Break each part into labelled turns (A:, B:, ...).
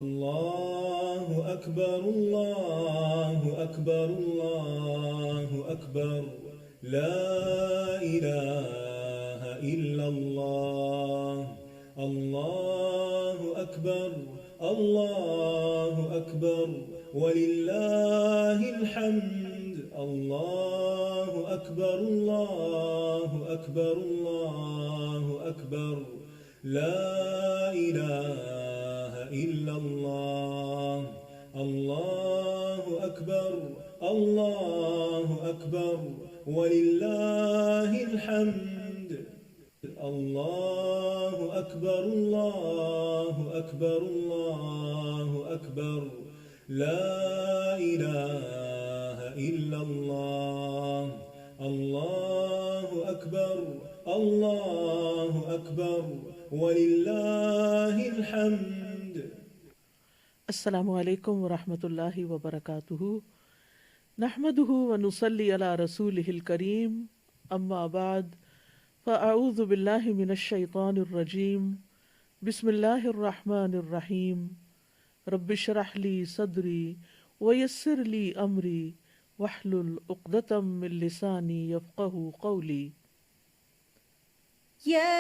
A: الله أكبر الله أكبر الله أكبر لا إله إلا الله الله أكبر الله أكبر ولله الحمد الله أكبر الله أكبر الله أكبر لا إله إلا الله الله أكبر الله أكبر ولله الحمد الله أكبر الله أكبر الله أكبر لا إله إلا الله الله أكبر الله أكبر ولله الحمد.
B: السلام علیکم ورحمۃ اللہ وبرکاتہ. نحمدہ ونصلی علی رسولہ الکریم. اما بعد فاعوذ باللہ من الشیطان الرجیم. بسم اللہ الرحمن الرحیم. رب اشرح لی صدری ویسر لی امری واحلل عقدۃ من لسانی یفقہوا قولی.
C: يا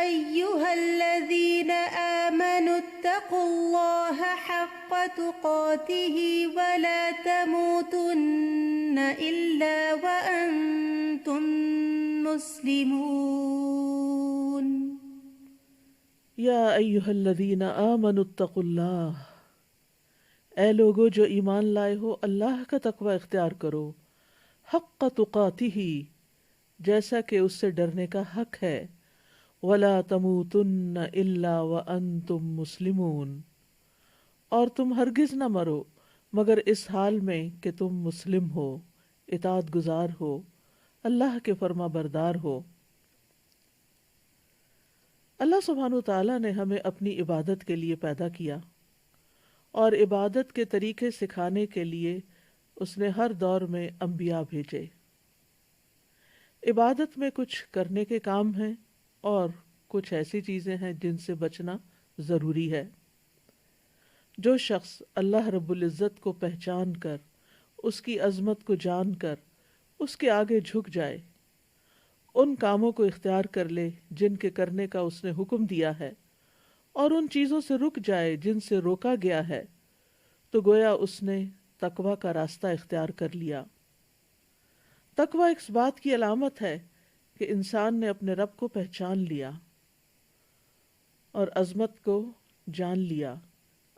C: أيها الذين آمنوا اتقوا الله حق تقاته ولا تموتن إلا وأنتم مسلمون.
B: یا ایہا الذین آمنوا اتقوا اللہ، اے لوگو جو ایمان لائے ہو اللہ کا تقوی اختیار کرو. حق تقاتہ، جیسا کہ اس سے ڈرنے کا حق ہے. وَلَا تَمُوتُنَّ إِلَّا وَأَنْتُمْ مُسْلِمُونَ، اور تم ہرگز نہ مرو مگر اس حال میں کہ تم مسلم ہو، اطاعت گزار ہو، اللہ کے فرما بردار ہو. اللہ سبحانہ وتعالیٰ نے ہمیں اپنی عبادت کے لیے پیدا کیا اور عبادت کے طریقے سکھانے کے لیے اس نے ہر دور میں انبیاء بھیجے. عبادت میں کچھ کرنے کے کام ہیں اور کچھ ایسی چیزیں ہیں جن سے بچنا ضروری ہے. جو شخص اللہ رب العزت کو پہچان کر، اس کی عظمت کو جان کر اس کے آگے جھک جائے، ان کاموں کو اختیار کر لے جن کے کرنے کا اس نے حکم دیا ہے، اور ان چیزوں سے رک جائے جن سے روکا گیا ہے، تو گویا اس نے تقوی کا راستہ اختیار کر لیا. تقوی اس بات کی علامت ہے کہ انسان نے اپنے رب کو پہچان لیا اور عظمت کو جان لیا.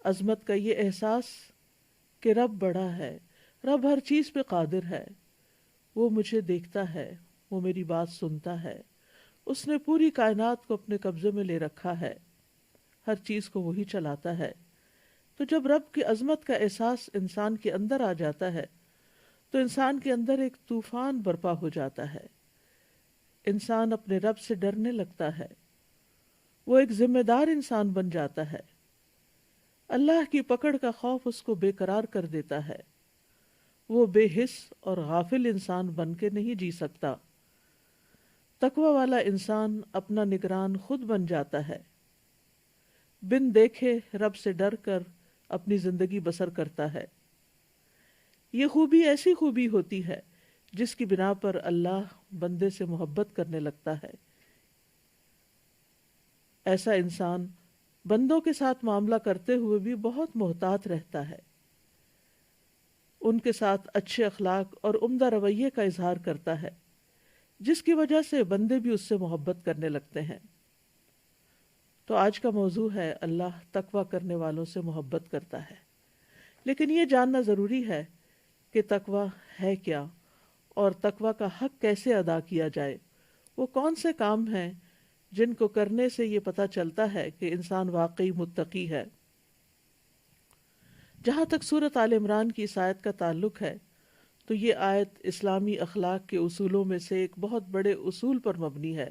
B: عظمت کا یہ احساس کہ رب بڑا ہے، رب ہر چیز پہ قادر ہے، وہ مجھے دیکھتا ہے، وہ میری بات سنتا ہے، اس نے پوری کائنات کو اپنے قبضے میں لے رکھا ہے، ہر چیز کو وہی چلاتا ہے. تو جب رب کی عظمت کا احساس انسان کے اندر آ جاتا ہے تو انسان کے اندر ایک طوفان برپا ہو جاتا ہے. انسان اپنے رب سے ڈرنے لگتا ہے، وہ ایک ذمہ دار انسان بن جاتا ہے. اللہ کی پکڑ کا خوف اس کو بے قرار کر دیتا ہے. وہ بے حس اور غافل انسان بن کے نہیں جی سکتا. تقوی والا انسان اپنا نگران خود بن جاتا ہے، بن دیکھے رب سے ڈر کر اپنی زندگی بسر کرتا ہے. یہ خوبی ایسی خوبی ہوتی ہے جس کی بنا پر اللہ بندے سے محبت کرنے لگتا ہے. ایسا انسان بندوں کے ساتھ معاملہ کرتے ہوئے بھی بہت محتاط رہتا ہے، ان کے ساتھ اچھے اخلاق اور عمدہ رویے کا اظہار کرتا ہے، جس کی وجہ سے بندے بھی اس سے محبت کرنے لگتے ہیں. تو آج کا موضوع ہے اللہ تقوی کرنے والوں سے محبت کرتا ہے. لیکن یہ جاننا ضروری ہے کہ تقوی ہے کیا اور تقوی کا حق کیسے ادا کیا جائے. وہ کون سے کام ہیں جن کو کرنے سے یہ پتہ چلتا ہے کہ انسان واقعی متقی ہے. جہاں تک سورۃ آل عمران کی اس آیت کا تعلق ہے تو یہ آیت اسلامی اخلاق کے اصولوں میں سے ایک بہت بڑے اصول پر مبنی ہے.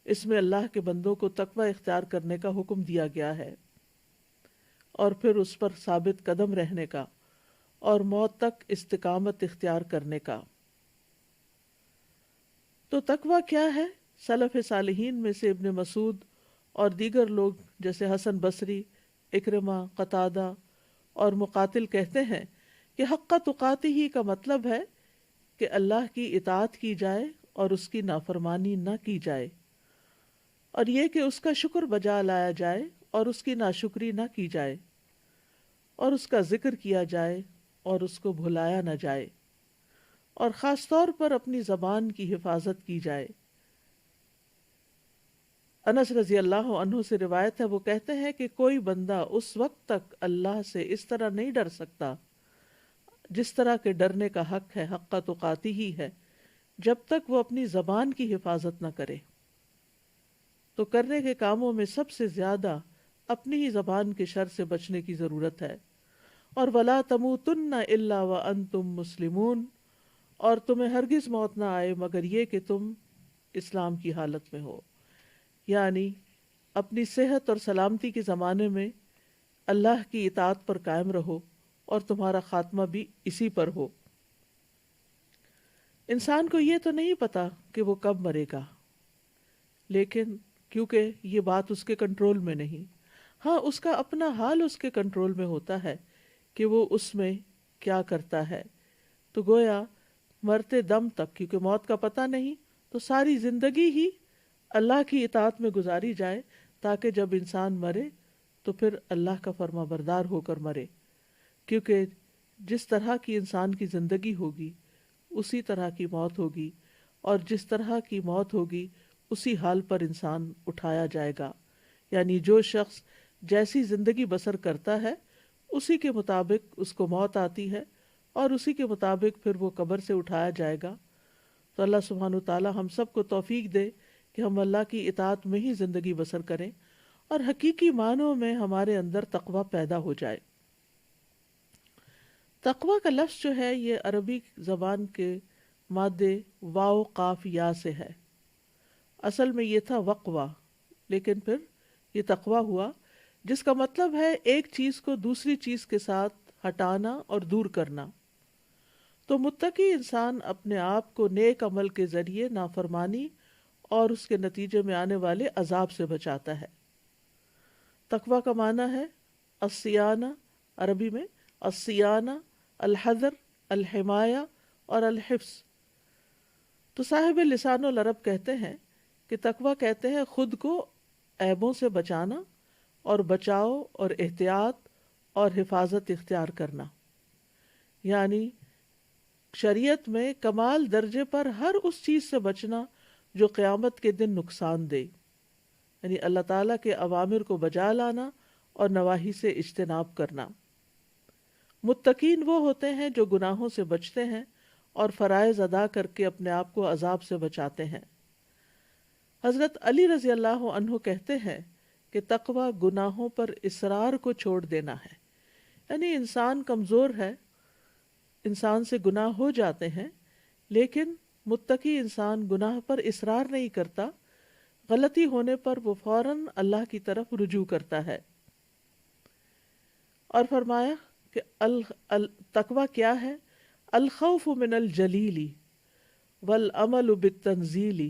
B: اس میں اللہ کے بندوں کو تقوی اختیار کرنے کا حکم دیا گیا ہے اور پھر اس پر ثابت قدم رہنے کا اور موت تک استقامت اختیار کرنے کا. تو تقوی کیا ہے؟ سلف صالحین میں سے ابن مسعود اور دیگر لوگ جیسے حسن بصری، اکرمہ، قتادہ اور مقاتل کہتے ہیں کہ حق تقاتی ہی کا مطلب ہے کہ اللہ کی اطاعت کی جائے اور اس کی نافرمانی نہ کی جائے، اور یہ کہ اس کا شکر بجا لایا جائے اور اس کی ناشکری نہ کی جائے، اور اس کا ذکر کیا جائے اور اس کو بھلایا نہ جائے، اور خاص طور پر اپنی زبان کی حفاظت کی جائے۔ انس رضی اللہ عنہ سے روایت ہے، وہ کہتے ہیں کہ کوئی بندہ اس وقت تک اللہ سے اس طرح نہیں ڈر سکتا جس طرح کے ڈرنے کا حق ہے، حق تقاتی ہی ہے، جب تک وہ اپنی زبان کی حفاظت نہ کرے۔ تو کرنے کے کاموں میں سب سے زیادہ اپنی ہی زبان کے شر سے بچنے کی ضرورت ہے۔ اور وَلَا تَمُوتُنَّ إِلَّا وَأَنْتُمْ مُسْلِمُونَ، اور تمہیں ہرگز موت نہ آئے مگر یہ کہ تم اسلام کی حالت میں ہو، یعنی اپنی صحت اور سلامتی کے زمانے میں اللہ کی اطاعت پر قائم رہو اور تمہارا خاتمہ بھی اسی پر ہو۔ انسان کو یہ تو نہیں پتا کہ وہ کب مرے گا، لیکن کیونکہ یہ بات اس کے کنٹرول میں نہیں، ہاں اس کا اپنا حال اس کے کنٹرول میں ہوتا ہے کہ وہ اس میں کیا کرتا ہے۔ تو گویا مرتے دم تک، کیونکہ موت کا پتہ نہیں، تو ساری زندگی ہی اللہ کی اطاعت میں گزاری جائے، تاکہ جب انسان مرے تو پھر اللہ کا فرما بردار ہو کر مرے، کیونکہ جس طرح کی انسان کی زندگی ہوگی اسی طرح کی موت ہوگی، اور جس طرح کی موت ہوگی اسی حال پر انسان اٹھایا جائے گا۔ یعنی جو شخص جیسی زندگی بسر کرتا ہے اسی کے مطابق اس کو موت آتی ہے، اور اسی کے مطابق پھر وہ قبر سے اٹھایا جائے گا۔ تو اللہ سبحانہ وتعالی ہم سب کو توفیق دے کہ ہم اللہ کی اطاعت میں ہی زندگی بسر کریں اور حقیقی معنوں میں ہمارے اندر تقوی پیدا ہو جائے۔ تقوی کا لفظ جو ہے یہ عربی زبان کے مادے واو قاف یا سے ہے۔ اصل میں یہ تھا وقوہ، لیکن پھر یہ تقوی ہوا، جس کا مطلب ہے ایک چیز کو دوسری چیز کے ساتھ ہٹانا اور دور کرنا۔ تو متقی انسان اپنے آپ کو نیک عمل کے ذریعے نافرمانی اور اس کے نتیجے میں آنے والے عذاب سے بچاتا ہے۔ تقوی کا معنی ہے الصیانہ، عربی میں الصیانہ، الحذر، الحمایہ اور الحفظ۔ تو صاحب لسان العرب کہتے ہیں کہ تقوی کہتے ہیں خود کو عیبوں سے بچانا اور بچاؤ اور احتیاط اور حفاظت اختیار کرنا، یعنی شریعت میں کمال درجے پر ہر اس چیز سے بچنا جو قیامت کے دن نقصان دے، یعنی اللہ تعالیٰ کے اوامر کو بجا لانا اور نواہی سے اجتناب کرنا۔ متقین وہ ہوتے ہیں جو گناہوں سے بچتے ہیں اور فرائض ادا کر کے اپنے آپ کو عذاب سے بچاتے ہیں۔ حضرت علی رضی اللہ عنہ کہتے ہیں کہ تقوی گناہوں پر اصرار کو چھوڑ دینا ہے، یعنی انسان کمزور ہے، انسان سے گناہ ہو جاتے ہیں، لیکن متقی انسان گناہ پر اصرار نہیں کرتا، غلطی ہونے پر وہ فوراً اللہ کی طرف رجوع کرتا ہے۔ اور فرمایا کہ تقوی کیا ہے؟ الخوف من الجلیل والعمل بالتنزیل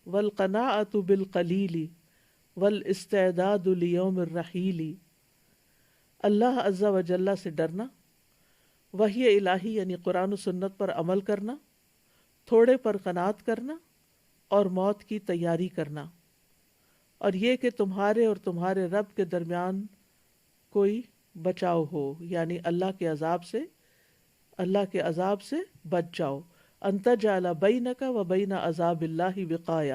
B: والقناعۃ بالقلیل والاستعداد لیوم الرحیل۔ اللہ عز و جل سے ڈرنا، وحی الہی یعنی قرآن و سنت پر عمل کرنا، تھوڑے پر قناعت کرنا اور موت کی تیاری کرنا، اور یہ کہ تمہارے اور تمہارے رب کے درمیان کوئی بچاؤ ہو، یعنی اللہ کے عذاب سے بچ جاؤ۔ ان تجعل بینک و بین عذاب اللہ وقایہ۔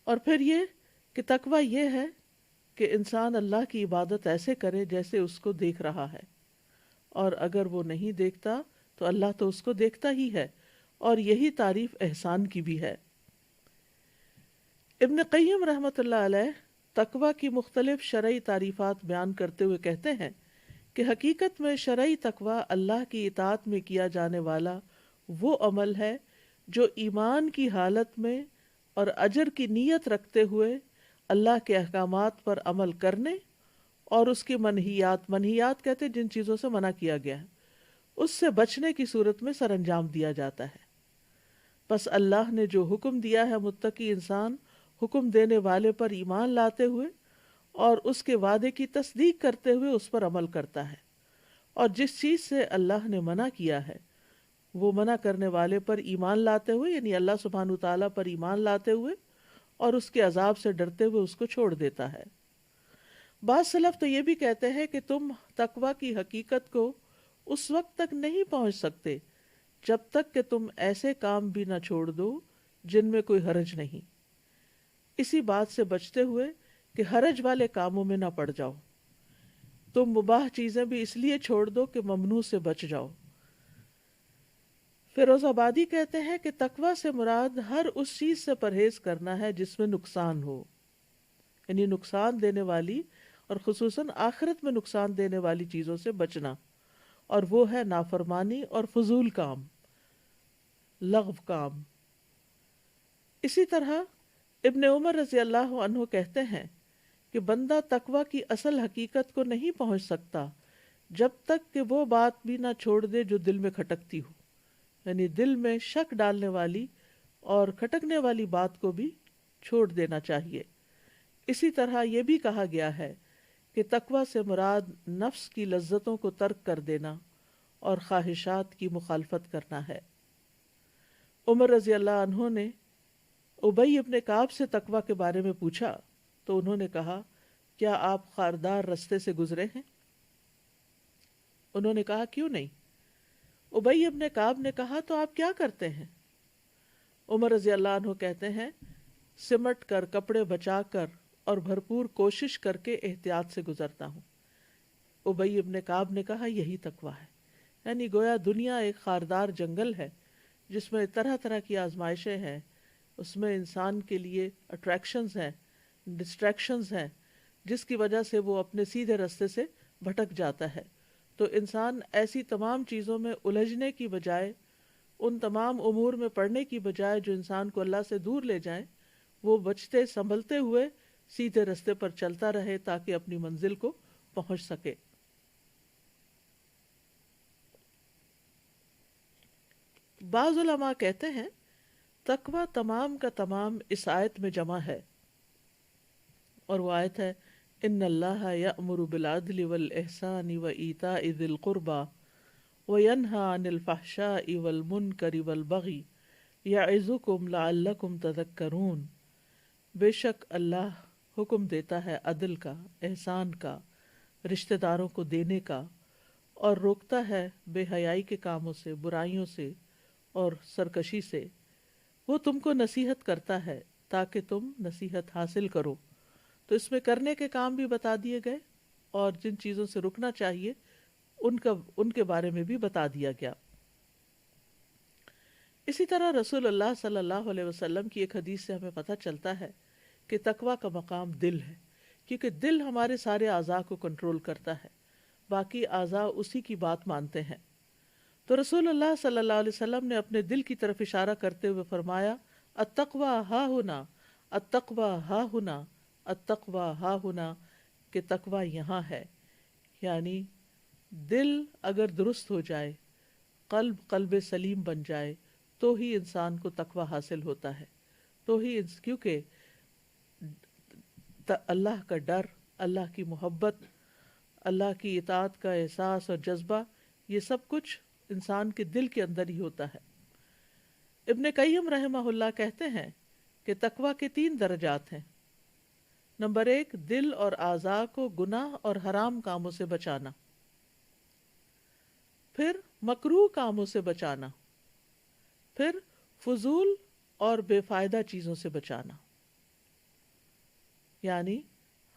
B: اور پھر یہ کہ تقوی یہ ہے کہ انسان اللہ کی عبادت ایسے کرے جیسے اس کو دیکھ رہا ہے، اور اگر وہ نہیں دیکھتا تو اللہ تو اس کو دیکھتا ہی ہے، اور یہی تعریف احسان کی بھی ہے۔ ابن قیم رحمۃ اللہ علیہ تقوی کی مختلف شرعی تعریفات بیان کرتے ہوئے کہتے ہیں کہ حقیقت میں شرعی تقوی اللہ کی اطاعت میں کیا جانے والا وہ عمل ہے جو ایمان کی حالت میں اور اجر کی نیت رکھتے ہوئے اللہ کے احکامات پر عمل کرنے اور اس کی منہیات کہتے جن چیزوں سے منع کیا گیا ہے اس سے بچنے کی صورت میں سر انجام دیا جاتا ہے۔ پس اللہ نے جو حکم دیا ہے متقی انسان حکم دینے والے پر ایمان لاتے ہوئے اور اس کے وعدے کی تصدیق کرتے ہوئے اس پر عمل کرتا ہے، اور جس چیز سے اللہ نے منع کیا ہے وہ منع کرنے والے پر ایمان لاتے ہوئے، یعنی اللہ سبحانہ تعالیٰ پر ایمان لاتے ہوئے اور اس کے عذاب سے ڈرتے ہوئے اس کو چھوڑ دیتا ہے۔ بعض سلف تو یہ بھی کہتے ہیں کہ تم تقویٰ کی حقیقت کو اس وقت تک نہیں پہنچ سکتے جب تک کہ تم ایسے کام بھی نہ چھوڑ دو جن میں کوئی حرج نہیں، اسی بات سے بچتے ہوئے کہ حرج والے کاموں میں نہ پڑ جاؤ۔ تم مباح چیزیں بھی اس لیے چھوڑ دو کہ ممنوع سے بچ جاؤ۔ فیروز آبادی کہتے ہیں کہ تقویٰ سے مراد ہر اس چیز سے پرہیز کرنا ہے جس میں نقصان ہو، یعنی نقصان دینے والی اور خصوصاً آخرت میں نقصان دینے والی چیزوں سے بچنا، اور وہ ہے نافرمانی اور فضول کام، لغو کام۔ اسی طرح ابن عمر رضی اللہ عنہ کہتے ہیں کہ بندہ تقویٰ کی اصل حقیقت کو نہیں پہنچ سکتا جب تک کہ وہ بات بھی نہ چھوڑ دے جو دل میں کھٹکتی ہو، یعنی دل میں شک ڈالنے والی اور کھٹکنے والی بات کو بھی چھوڑ دینا چاہیے۔ اسی طرح یہ بھی کہا گیا ہے کہ تقویٰ سے مراد نفس کی لذتوں کو ترک کر دینا اور خواہشات کی مخالفت کرنا ہے۔ عمر رضی اللہ عنہ نے ابی ابن کعب سے تقویٰ کے بارے میں پوچھا تو انہوں نے کہا، کیا آپ خاردار رستے سے گزرے ہیں؟ انہوں نے کہا، کیوں نہیں؟ ابی ابن کعب نے کہا، تو آپ کیا کرتے ہیں؟ عمر رضی اللہ عنہ کہتے ہیں، سمٹ کر، کپڑے بچا کر اور بھرپور کوشش کر کے احتیاط سے گزرتا ہوں۔ ابی ابن کعب نے کہا، یہی تقویٰ ہے، یعنی گویا دنیا ایک خاردار جنگل ہے جس میں طرح طرح کی آزمائشیں ہیں، اس میں انسان کے لیے اٹریکشنز ہیں، ڈسٹریکشنز ہیں، جس کی وجہ سے وہ اپنے سیدھے راستے سے بھٹک جاتا ہے۔ تو انسان ایسی تمام چیزوں میں الجھنے کی بجائے، ان تمام امور میں پڑنے کی بجائے جو انسان کو اللہ سے دور لے جائیں، وہ بچتے سنبھلتے ہوئے سیدھے راستے پر چلتا رہے تاکہ اپنی منزل کو پہنچ سکے۔ بعض علماء کہتے ہیں تقویٰ تمام کا تمام اس آیت میں جمع ہے، اور وہ آیت ہے، ان اللہ یأمر بالعدل والاحسان وایتاء ذی القربى وینہی عن الفحشاء والمنکر والبغی یعظکم لعلکم تذکرون۔ بے شک اللہ حکم دیتا ہے عدل کا، احسان کا، رشتہ داروں کو دینے کا، اور روکتا ہے بے حیائی کے کاموں سے، برائیوں سے اور سرکشی سے۔ وہ تم کو نصیحت کرتا ہے تاکہ تم نصیحت حاصل کرو۔ تو اس میں کرنے کے کام بھی بتا دیے گئے اور جن چیزوں سے رکنا چاہیے ان کے بارے میں بھی بتا دیا گیا۔ اسی طرح رسول اللہ صلی اللہ علیہ وسلم کی ایک حدیث سے ہمیں پتہ چلتا ہے کہ تقویٰ کا مقام دل ہے، کیونکہ دل ہمارے سارے اعضاء کو کنٹرول کرتا ہے، باقی اعضاء اسی کی بات مانتے ہیں۔ تو رسول اللہ صلی اللہ علیہ وسلم نے اپنے دل کی طرف اشارہ کرتے ہوئے فرمایا، التقویٰ ہا ہنا، التقویٰ ہا ہنا، التقویٰ ہا ہنا، کہ تقویٰ یہاں ہے۔ یعنی دل اگر درست ہو جائے، قلب سلیم بن جائے، تو ہی انسان کو تقویٰ حاصل ہوتا ہے، تو ہی کیونکہ اللہ کا ڈر، اللہ کی محبت، اللہ کی اطاعت کا احساس اور جذبہ، یہ سب کچھ انسان کے دل کے اندر ہی ہوتا ہے۔ ابن قیم رحمہ اللہ کہتے ہیں کہ تقویٰ کے 3 درجات ہیں۔ نمبر 1، دل اور اعضاء کو گناہ اور حرام کاموں سے بچانا، پھر مکروہ کاموں سے بچانا، پھر فضول اور بے فائدہ چیزوں سے بچانا، یعنی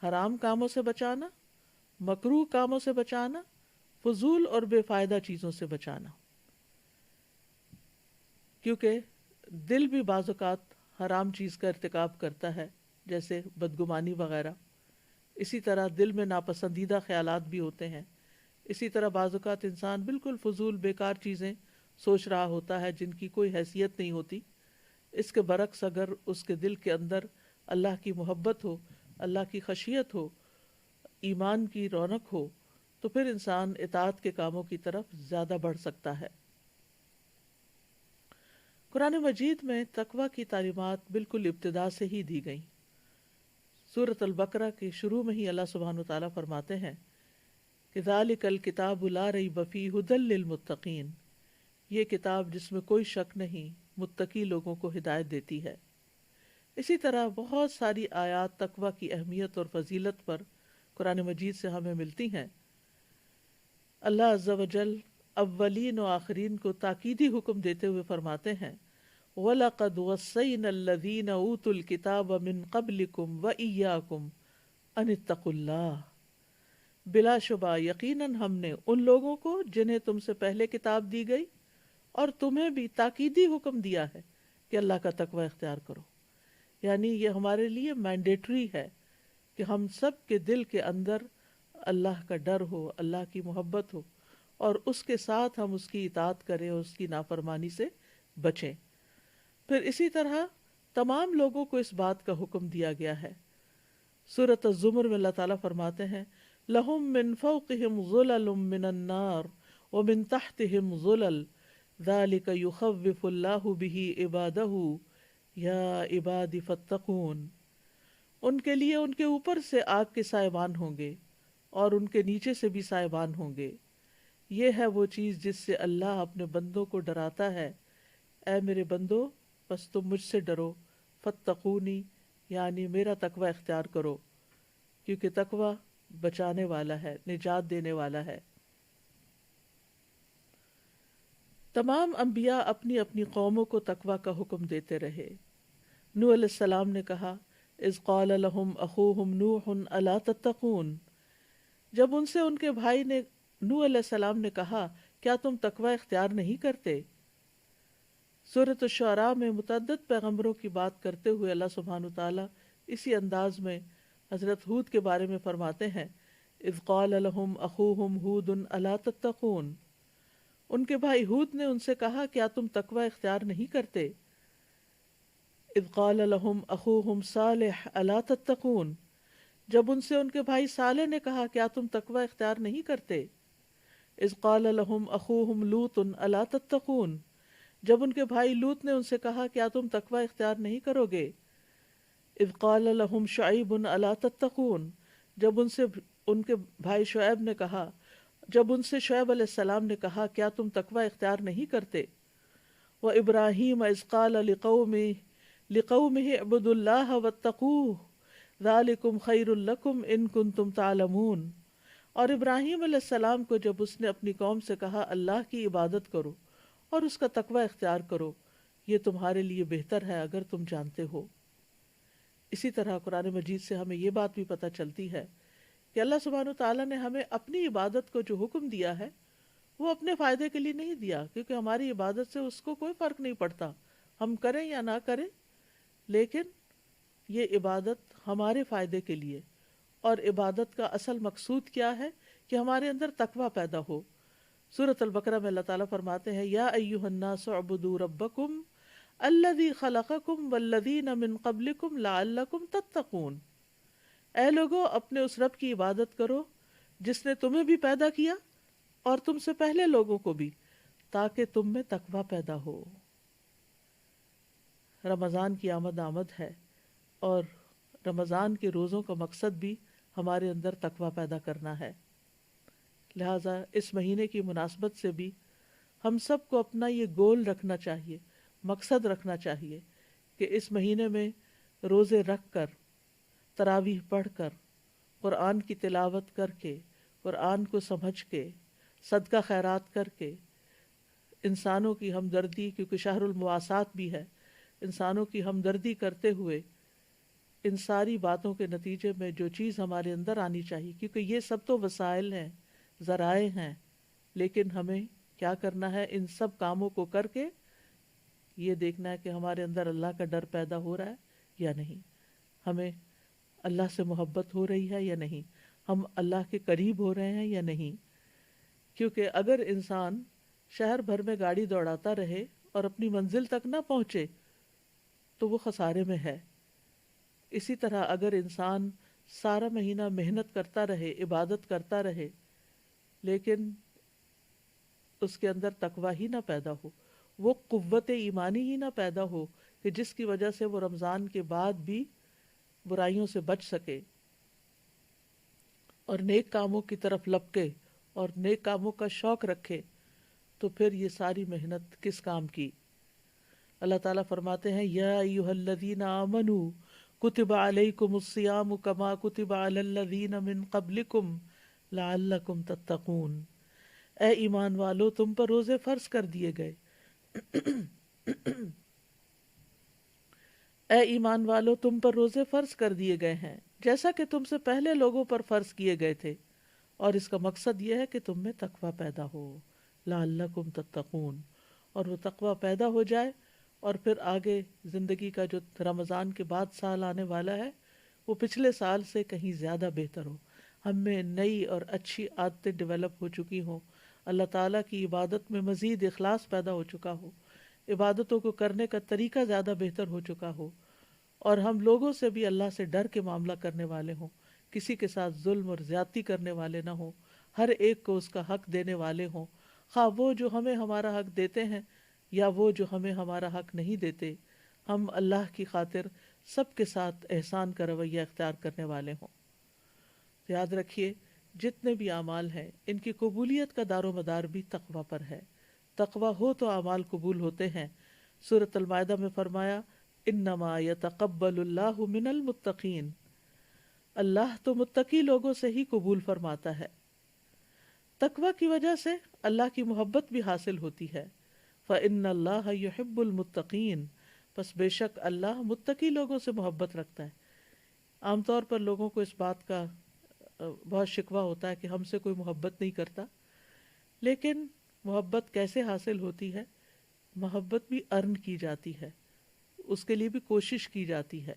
B: حرام کاموں سے بچانا، مکروہ کاموں سے بچانا، فضول اور بے فائدہ چیزوں سے بچانا۔ کیونکہ دل بھی بعض اوقات حرام چیز کا ارتکاب کرتا ہے، جیسے بدگمانی وغیرہ۔ اسی طرح دل میں ناپسندیدہ خیالات بھی ہوتے ہیں۔ اسی طرح بعض اوقات انسان بالکل فضول بیکار چیزیں سوچ رہا ہوتا ہے جن کی کوئی حیثیت نہیں ہوتی۔ اس کے برعکس اگر اس کے دل کے اندر اللہ کی محبت ہو، اللہ کی خشیت ہو، ایمان کی رونق ہو، تو پھر انسان اطاعت کے کاموں کی طرف زیادہ بڑھ سکتا ہے۔ قرآن مجید میں تقویٰ کی تعلیمات بالکل ابتدا سے ہی دی گئیں۔ سورۃ البقرہ کے شروع میں ہی اللہ سبحانہ وتعالیٰ فرماتے ہیں کہ ذالک الکتاب لا ریب فیہ ھدی للمتقین، یہ کتاب جس میں کوئی شک نہیں متقی لوگوں کو ہدایت دیتی ہے۔ اسی طرح بہت ساری آیات تقوی کی اہمیت اور فضیلت پر قرآن مجید سے ہمیں ملتی ہیں۔ اللہ عز و جل اولین و آخرین کو تاکیدی حکم دیتے ہوئے فرماتے ہیں وَلَقَدْ وَصَّيْنَا الَّذِينَ أُوتُوا الْكِتَابَ مِنْ قَبْلِكُمْ وَإِيَّاكُمْ أَنِ اتَّقُوا اللَّهَ، بلا شبہ یقیناً ہم نے ان لوگوں کو جنہیں تم سے پہلے کتاب دی گئی اور تمہیں بھی تاکیدی حکم دیا ہے کہ اللہ کا تقوی اختیار کرو۔ یعنی یہ ہمارے لیے مینڈیٹری ہے کہ ہم سب کے دل کے اندر اللہ کا ڈر ہو، اللہ کی محبت ہو، اور اس کے ساتھ ہم اس کی اطاعت کریں اور اس کی نافرمانی سے بچیں۔ پھر اسی طرح تمام لوگوں کو اس بات کا حکم دیا گیا ہے۔ سورۃ الزمر میں اللہ تعالیٰ فرماتے ہیں لَهُم مِّن فَوْقِهِمْ ظُلَلٌ مِّنَ النَّارِ وَمِن تَحْتِهِمْ ظُلَلٌ ذَلِكَ يُخَوِّفُ اللَّهُ بِهِ عِبَادَهُ يَا عِبَادِ فَاتَّقُونِ، ان کے لیے ان کے اوپر سے آگ کے سائبان ہوں گے اور ان کے نیچے سے بھی سائبان ہوں گے۔ یہ ہے وہ چیز جس سے اللہ اپنے بندوں کو ڈراتا ہے، اے میرے بندو بس تم مجھ سے ڈرو، فاتقونی یعنی میرا تقوی اختیار کرو، کیونکہ تقوی بچانے والا ہے، نجات دینے والا ہے۔ تمام انبیاء اپنی اپنی قوموں کو تقوی کا حکم دیتے رہے۔ نوح علیہ السلام نے کہا اذ قال لهم اخوهم نوح الا تتقون، جب ان سے ان کے بھائی نے نوح علیہ السلام نے کہا کیا تم تقوی اختیار نہیں کرتے۔ سورۃ الشعراء میں متعدد پیغمبروں کی بات کرتے ہوئے اللہ سبحانہ وتعالیٰ اسی انداز میں حضرت ہود کے بارے میں فرماتے ہیں اذ قال لهم اخوهم ہود الا تتقون، ان کے بھائی ہود نے ان سے کہا کیا تم تقوی اختیار نہیں کرتے۔ اذ قال لهم اخوهم صالح الا تتقون، جب ان سے ان کے بھائی صالح نے کہا کیا تم تقوی اختیار نہیں کرتے۔ اذ قال لهم اخوهم لوط الا تتقون، جب ان کے بھائی لوط نے ان سے کہا کیا تم تقوی اختیار نہیں کرو گے۔ اذ قال لهم شعیب الا تتقون، جب ان کے بھائی شعیب نے کہا، جب ان سے شعیب علیہ السلام نے کہا کیا تم تقوی اختیار نہیں کرتے۔ وابراہیم اذ قال لقومه اعبدوا اللہ واتقوہ ذالکم خیر لکم ان کنتم تعلمون، اور ابراہیم علیہ السلام کو جب اس نے اپنی قوم سے کہا اللہ کی عبادت کرو اور اس کا تقوی اختیار کرو، یہ تمہارے لیے بہتر ہے اگر تم جانتے ہو۔ اسی طرح قرآن مجید سے ہمیں یہ بات بھی پتہ چلتی ہے کہ اللہ سبحانہ وتعالیٰ نے ہمیں اپنی عبادت کو جو حکم دیا ہے وہ اپنے فائدے کے لیے نہیں دیا، کیونکہ ہماری عبادت سے اس کو کوئی فرق نہیں پڑتا، ہم کریں یا نہ کریں، لیکن یہ عبادت ہمارے فائدے کے لیے، اور عبادت کا اصل مقصود کیا ہے کہ ہمارے اندر تقوی پیدا ہو۔ سورۃ البقرہ میں اللہ تعالیٰ فرماتے ہیں یا ایھا الناس اعبدوا ربکم الذی خلقکم والذین من قبلکم لعلکم تتقون، اے لوگو اپنے اس رب کی عبادت کرو جس نے تمہیں بھی پیدا کیا اور تم سے پہلے لوگوں کو بھی، تاکہ تم میں تقوی پیدا ہو۔ رمضان کی آمد ہے اور رمضان کے روزوں کا مقصد بھی ہمارے اندر تقوی پیدا کرنا ہے، لہٰذا اس مہینے کی مناسبت سے بھی ہم سب کو اپنا یہ گول رکھنا چاہیے، مقصد رکھنا چاہیے کہ اس مہینے میں روزے رکھ کر، تراویح پڑھ کر، قرآن کی تلاوت کر کے، قرآن کو سمجھ کے، صدقہ خیرات کر کے، انسانوں کی ہمدردی، کیونکہ شہر المواسات بھی ہے، انسانوں کی ہمدردی کرتے ہوئے ان ساری باتوں کے نتیجے میں جو چیز ہمارے اندر آنی چاہیے، کیونکہ یہ سب تو وسائل ہیں، ذرائع ہیں، لیکن ہمیں کیا کرنا ہے، ان سب کاموں کو کر کے یہ دیکھنا ہے کہ ہمارے اندر اللہ کا ڈر پیدا ہو رہا ہے یا نہیں، ہمیں اللہ سے محبت ہو رہی ہے یا نہیں، ہم اللہ کے قریب ہو رہے ہیں یا نہیں۔ کیونکہ اگر انسان شہر بھر میں گاڑی دوڑاتا رہے اور اپنی منزل تک نہ پہنچے تو وہ خسارے میں ہے۔ اسی طرح اگر انسان سارا مہینہ محنت کرتا رہے، عبادت کرتا رہے، لیکن اس کے اندر تقوی ہی نہ پیدا ہو، وہ قوت ایمانی ہی نہ پیدا ہو کہ جس کی وجہ سے وہ رمضان کے بعد بھی برائیوں سے بچ سکے اور نیک کاموں کی طرف لپکے اور نیک کاموں کا شوق رکھے، تو پھر یہ ساری محنت کس کام کی؟ اللہ تعالیٰ فرماتے ہیں یا ایھا الذین آمنوا کتب علیکم الصیام کما کتب علی الذین من قبلکم لعلکم تتقون، اے ایمان والو تم پر روزے فرض کر دیے گئے اے ایمان والو تم پر روزے فرض کر دیے گئے ہیں جیسا کہ تم سے پہلے لوگوں پر فرض کیے گئے تھے، اور اس کا مقصد یہ ہے کہ تم میں تقوی پیدا ہو، لعلکم تتقون، اور وہ تقوی پیدا ہو جائے، اور پھر آگے زندگی کا جو رمضان کے بعد سال آنے والا ہے وہ پچھلے سال سے کہیں زیادہ بہتر ہو، ہم میں نئی اور اچھی عادتیں ڈیولپ ہو چکی ہوں، اللہ تعالیٰ کی عبادت میں مزید اخلاص پیدا ہو چکا ہو، عبادتوں کو کرنے کا طریقہ زیادہ بہتر ہو چکا ہو، اور ہم لوگوں سے بھی اللہ سے ڈر کے معاملہ کرنے والے ہوں، کسی کے ساتھ ظلم اور زیادتی کرنے والے نہ ہوں، ہر ایک کو اس کا حق دینے والے ہوں، خواہ وہ جو ہمیں ہمارا حق دیتے ہیں یا وہ جو ہمیں ہمارا حق نہیں دیتے، ہم اللہ کی خاطر سب کے ساتھ احسان کا رویہ اختیار کرنے والے ہوں۔ یاد رکھیے جتنے بھی اعمال ہیں ان کی قبولیت کا دار و مدار بھی تقوی پر ہے، تقوی ہو تو اعمال قبول ہوتے ہیں۔ سورۃ المائدہ میں فرمایا انما یتقبل اللہ من المتقین، اللہ تو متقی لوگوں سے ہی قبول فرماتا ہے۔ تقوی کی وجہ سے اللہ کی محبت بھی حاصل ہوتی ہے، فإن اللہ یحب المتقین، پس بے شک اللہ متقی لوگوں سے محبت رکھتا ہے۔ عام طور پر لوگوں کو اس بات کا بہت شکوہ ہوتا ہے کہ ہم سے کوئی محبت نہیں کرتا، لیکن محبت کیسے حاصل ہوتی ہے؟ محبت بھی ارن کی جاتی ہے، اس کے لیے بھی کوشش کی جاتی ہے،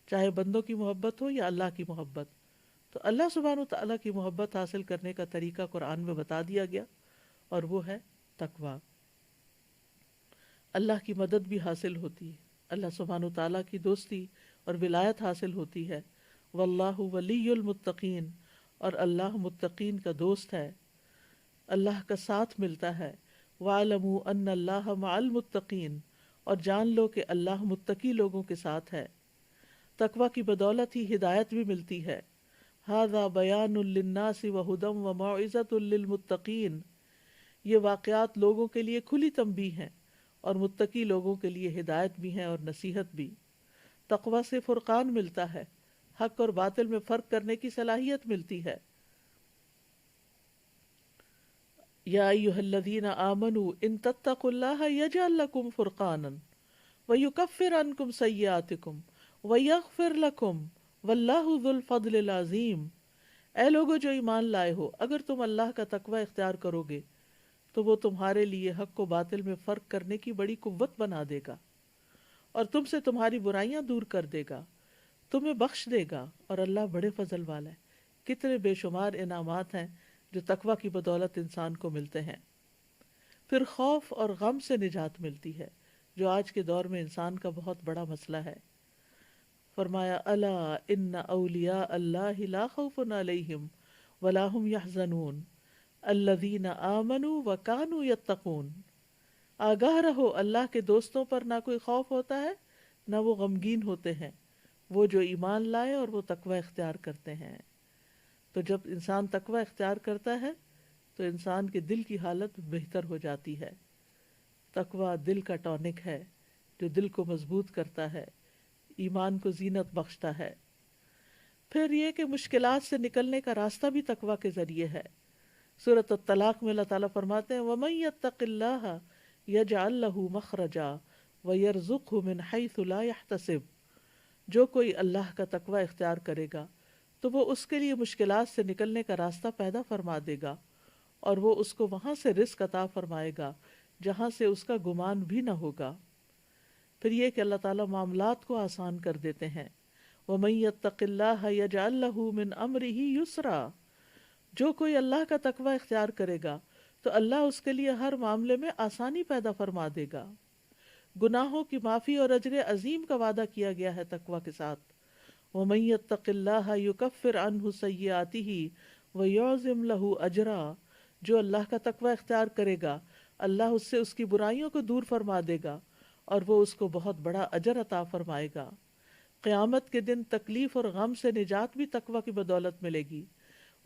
B: چاہے بندوں کی محبت ہو یا اللہ کی محبت۔ تو اللہ سبحانہ وتعالیٰ کی محبت حاصل کرنے کا طریقہ قرآن میں بتا دیا گیا، اور وہ ہے تقویٰ۔ اللہ کی مدد بھی حاصل ہوتی ہے، اللہ سبحانہ وتعالیٰ کی دوستی اور ولایت حاصل ہوتی ہے، واللہ ولی المتقین، اور اللہ متقین کا دوست ہے، اللہ کا ساتھ ملتا ہے۔ وَاعْلَمُوا أَنَّ اللَّهَ مَعَ الْمُتَّقِينَ، اور جان لو کہ اللہ متقی لوگوں کے ساتھ ہے۔ تقویٰ کی بدولت ہی ہدایت بھی ملتی ہے۔ هَذَا بَيَانٌ لِلنَّاسِ وَهُدًى وَمَوْعِظَةٌ لِلْمُتَّقِينَ، یہ واقعات لوگوں کے لیے کھلی تنبیہ ہیں اور متقی لوگوں کے لیے ہدایت بھی ہیں اور نصیحت بھی۔ تقویٰ سے فرقان ملتا ہے، حق اور باطل میں فرق کرنے کی صلاحیت ملتی ہے۔ یا ایھا الذین آمنوا ان تتقوا اللہ یجعل لکم فرقانا ویکفر عنکم سیئاتکم ویغفر لکم واللہ ذو الفضل العظیم، اے لوگو جو ایمان لائے ہو، اگر تم اللہ کا تقوی اختیار کرو گے تو وہ تمہارے لیے حق و باطل میں فرق کرنے کی بڑی قوت بنا دے گا، اور تم سے تمہاری برائیاں دور کر دے گا، تمہیں بخش دے گا، اور اللہ بڑے فضل والا ہے۔ کتنے بے شمار انعامات ہیں جو تقوی کی بدولت انسان کو ملتے ہیں۔ پھر خوف اور غم سے نجات ملتی ہے، جو آج کے دور میں انسان کا بہت بڑا مسئلہ ہے۔ فرمایا الا ان اولیاء اللہ لا خوف علیہم ولا هم يحزنون الذین آمنوا وکانوا یتقون، آگاہ رہو اللہ کے دوستوں پر نہ کوئی خوف ہوتا ہے نہ وہ غمگین ہوتے ہیں، وہ جو ایمان لائے اور وہ تقوی اختیار کرتے ہیں۔ تو جب انسان تقوی اختیار کرتا ہے تو انسان کے دل کی حالت بہتر ہو جاتی ہے۔ تقوی دل کا ٹونک ہے جو دل کو مضبوط کرتا ہے، ایمان کو زینت بخشتا ہے۔ پھر یہ کہ مشکلات سے نکلنے کا راستہ بھی تقوی کے ذریعے ہے۔ سورۃ الطلاق میں اللہ تعالیٰ فرماتے ہیں وَمَن يَتَّقِ اللَّهَ يَجْعَل لَّهُ مَخْرَجًا وَيَرْزُقْهُ مِنْ حَيْثُ لَا يَحْتَسِبُ، جو کوئی اللہ کا تقوی اختیار کرے گا تو وہ اس کے لیے مشکلات سے نکلنے کا راستہ پیدا فرما دے گا، اور وہ اس کو وہاں سے رزق عطا فرمائے گا جہاں سے اس کا گمان بھی نہ ہوگا۔ پھر یہ کہ اللہ تعالیٰ معاملات کو آسان کر دیتے ہیں۔ وَمَن يَتَّقِ اللَّهَ يَجْعَل لَّهُ مِنْ أَمْرِهِ يُسْرًا، جو کوئی اللہ کا تقوی اختیار کرے گا تو اللہ اس کے لیے ہر معاملے میں آسانی پیدا فرما دے گا۔ گناہوں کی معافی اور اجر عظیم کا وعدہ کیا گیا ہے تقوی کے ساتھ۔ وَمَن يَتَّقِ اللَّهَ يُكَفِّرْ عَنْهُ سَيِّئَاتِهِ وَيُعْظِمْ لَهُ أَجْرًا، جو اللہ کا تقوی اختیار کرے گا اللہ اس سے اس کی برائیوں کو دور فرما دے گا اور وہ اس کو بہت بڑا اجر عطا فرمائے گا۔ قیامت کے دن تکلیف اور غم سے نجات بھی تقوی کی بدولت ملے گی.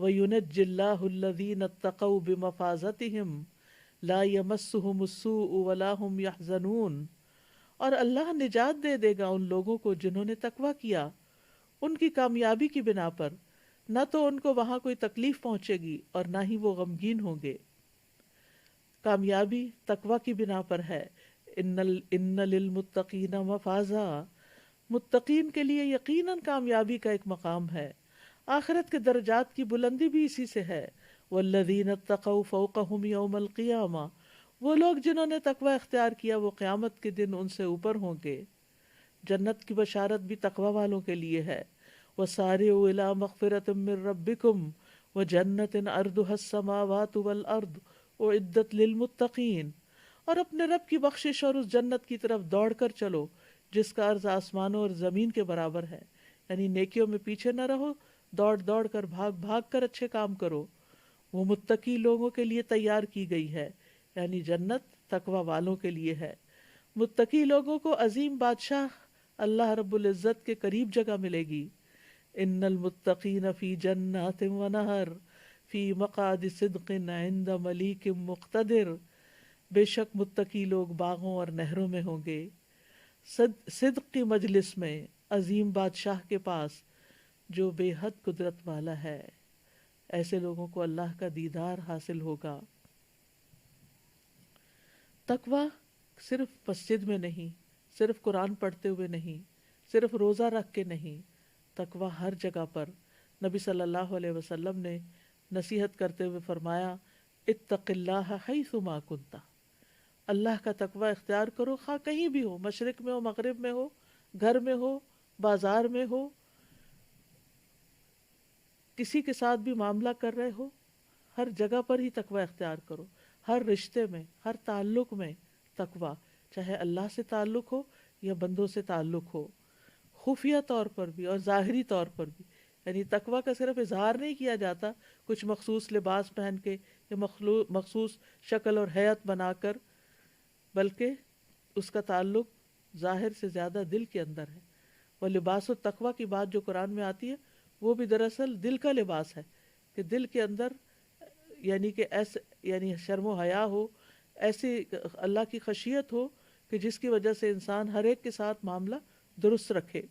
B: وَيُنَجِّ اللَّهُ الَّذِينَ اتَّقَوْا بِمَفَازَتِهِمْ لَا يَمَسُّهُمُ السُّوءُ وَلَا هُمْ يَحْزَنُونَ. اور اللہ نجات دے گا ان لوگوں کو جنہوں نے تقوی کیا ان کی کامیابی کی بنا پر، نہ تو ان کو وہاں کوئی تکلیف پہنچے گی اور نہ ہی وہ غمگین ہوں گے. کامیابی تقوی کی بنا پر ہے. ان للمتقین مفازا، متقین کے لیے یقیناً کامیابی کا ایک مقام ہے. آخرت کے درجات کی بلندی بھی اسی سے ہے. والذین اتقوا فوقهم یوم القیامہ، وہ لوگ جنہوں نے تقوی اختیار کیا وہ قیامت کے دن ان سے اوپر ہوں گے. جنت کی بشارت بھی تقوی والوں کے لیے ہے. وَسَارِعُوا إِلَىٰ مَغْفِرَةٍ مِّن رَّبِّكُمْ وَجَنَّةٍ عَرْضُهَا السَّمَاوَاتُ وَالْأَرْضُ أُعِدَّتْ لِلْمُتَّقِينَ. اور اپنے رب کی بخشش اور اس جنت کی طرف دوڑ کر چلو جس کا عرض آسمانوں اور زمین کے برابر ہے. یعنی نیکیوں میں پیچھے نہ رہو، دوڑ دوڑ کر بھاگ بھاگ کر اچھے کام کرو. وہ متقی لوگوں کے لیے تیار کی گئی ہے، یعنی جنت تقوی والوں کے لیے ہے. متقی لوگوں کو عظیم بادشاہ اللہ رب العزت کے قریب جگہ ملے گی. ان المتقین فی جنات و نہر فی مقعد صدق عند ملیک مقتدر. بے شک متقی لوگ باغوں اور نہروں میں ہوں گے، صدق کی مجلس میں، عظیم بادشاہ کے پاس جو بے حد قدرت والا ہے. ایسے لوگوں کو اللہ کا دیدار حاصل ہوگا. تقوی صرف مسجد میں نہیں، صرف قرآن پڑھتے ہوئے نہیں، صرف روزہ رکھ کے نہیں. تقوی ہر جگہ پر. نبی صلی اللہ علیہ وسلم نے نصیحت کرتے ہوئے فرمایا اتق اللہ حیث ما کنت. اللہ کا تقوی اختیار کرو خواہ کہیں بھی ہو، مشرق میں ہو، مغرب میں ہو، گھر میں ہو، بازار میں ہو، کسی کے ساتھ بھی معاملہ کر رہے ہو، ہر جگہ پر ہی تقوی اختیار کرو. ہر رشتے میں، ہر تعلق میں تقوی، چاہے اللہ سے تعلق ہو یا بندوں سے تعلق ہو، خفیہ طور پر بھی اور ظاہری طور پر بھی. یعنی تقوی کا صرف اظہار نہیں کیا جاتا کچھ مخصوص لباس پہن کے یا مخصوص شکل اور حیت بنا کر، بلکہ اس کا تعلق ظاہر سے زیادہ دل کے اندر ہے. وہ لباس التقوی کی بات جو قرآن میں آتی ہے وہ بھی دراصل دل کا لباس ہے کہ دل کے اندر یعنی کہ ایسے یعنی شرم و حیا ہو، ایسی اللہ کی خشیت ہو کہ جس کی وجہ سے انسان ہر ایک کے ساتھ معاملہ درست رکھے.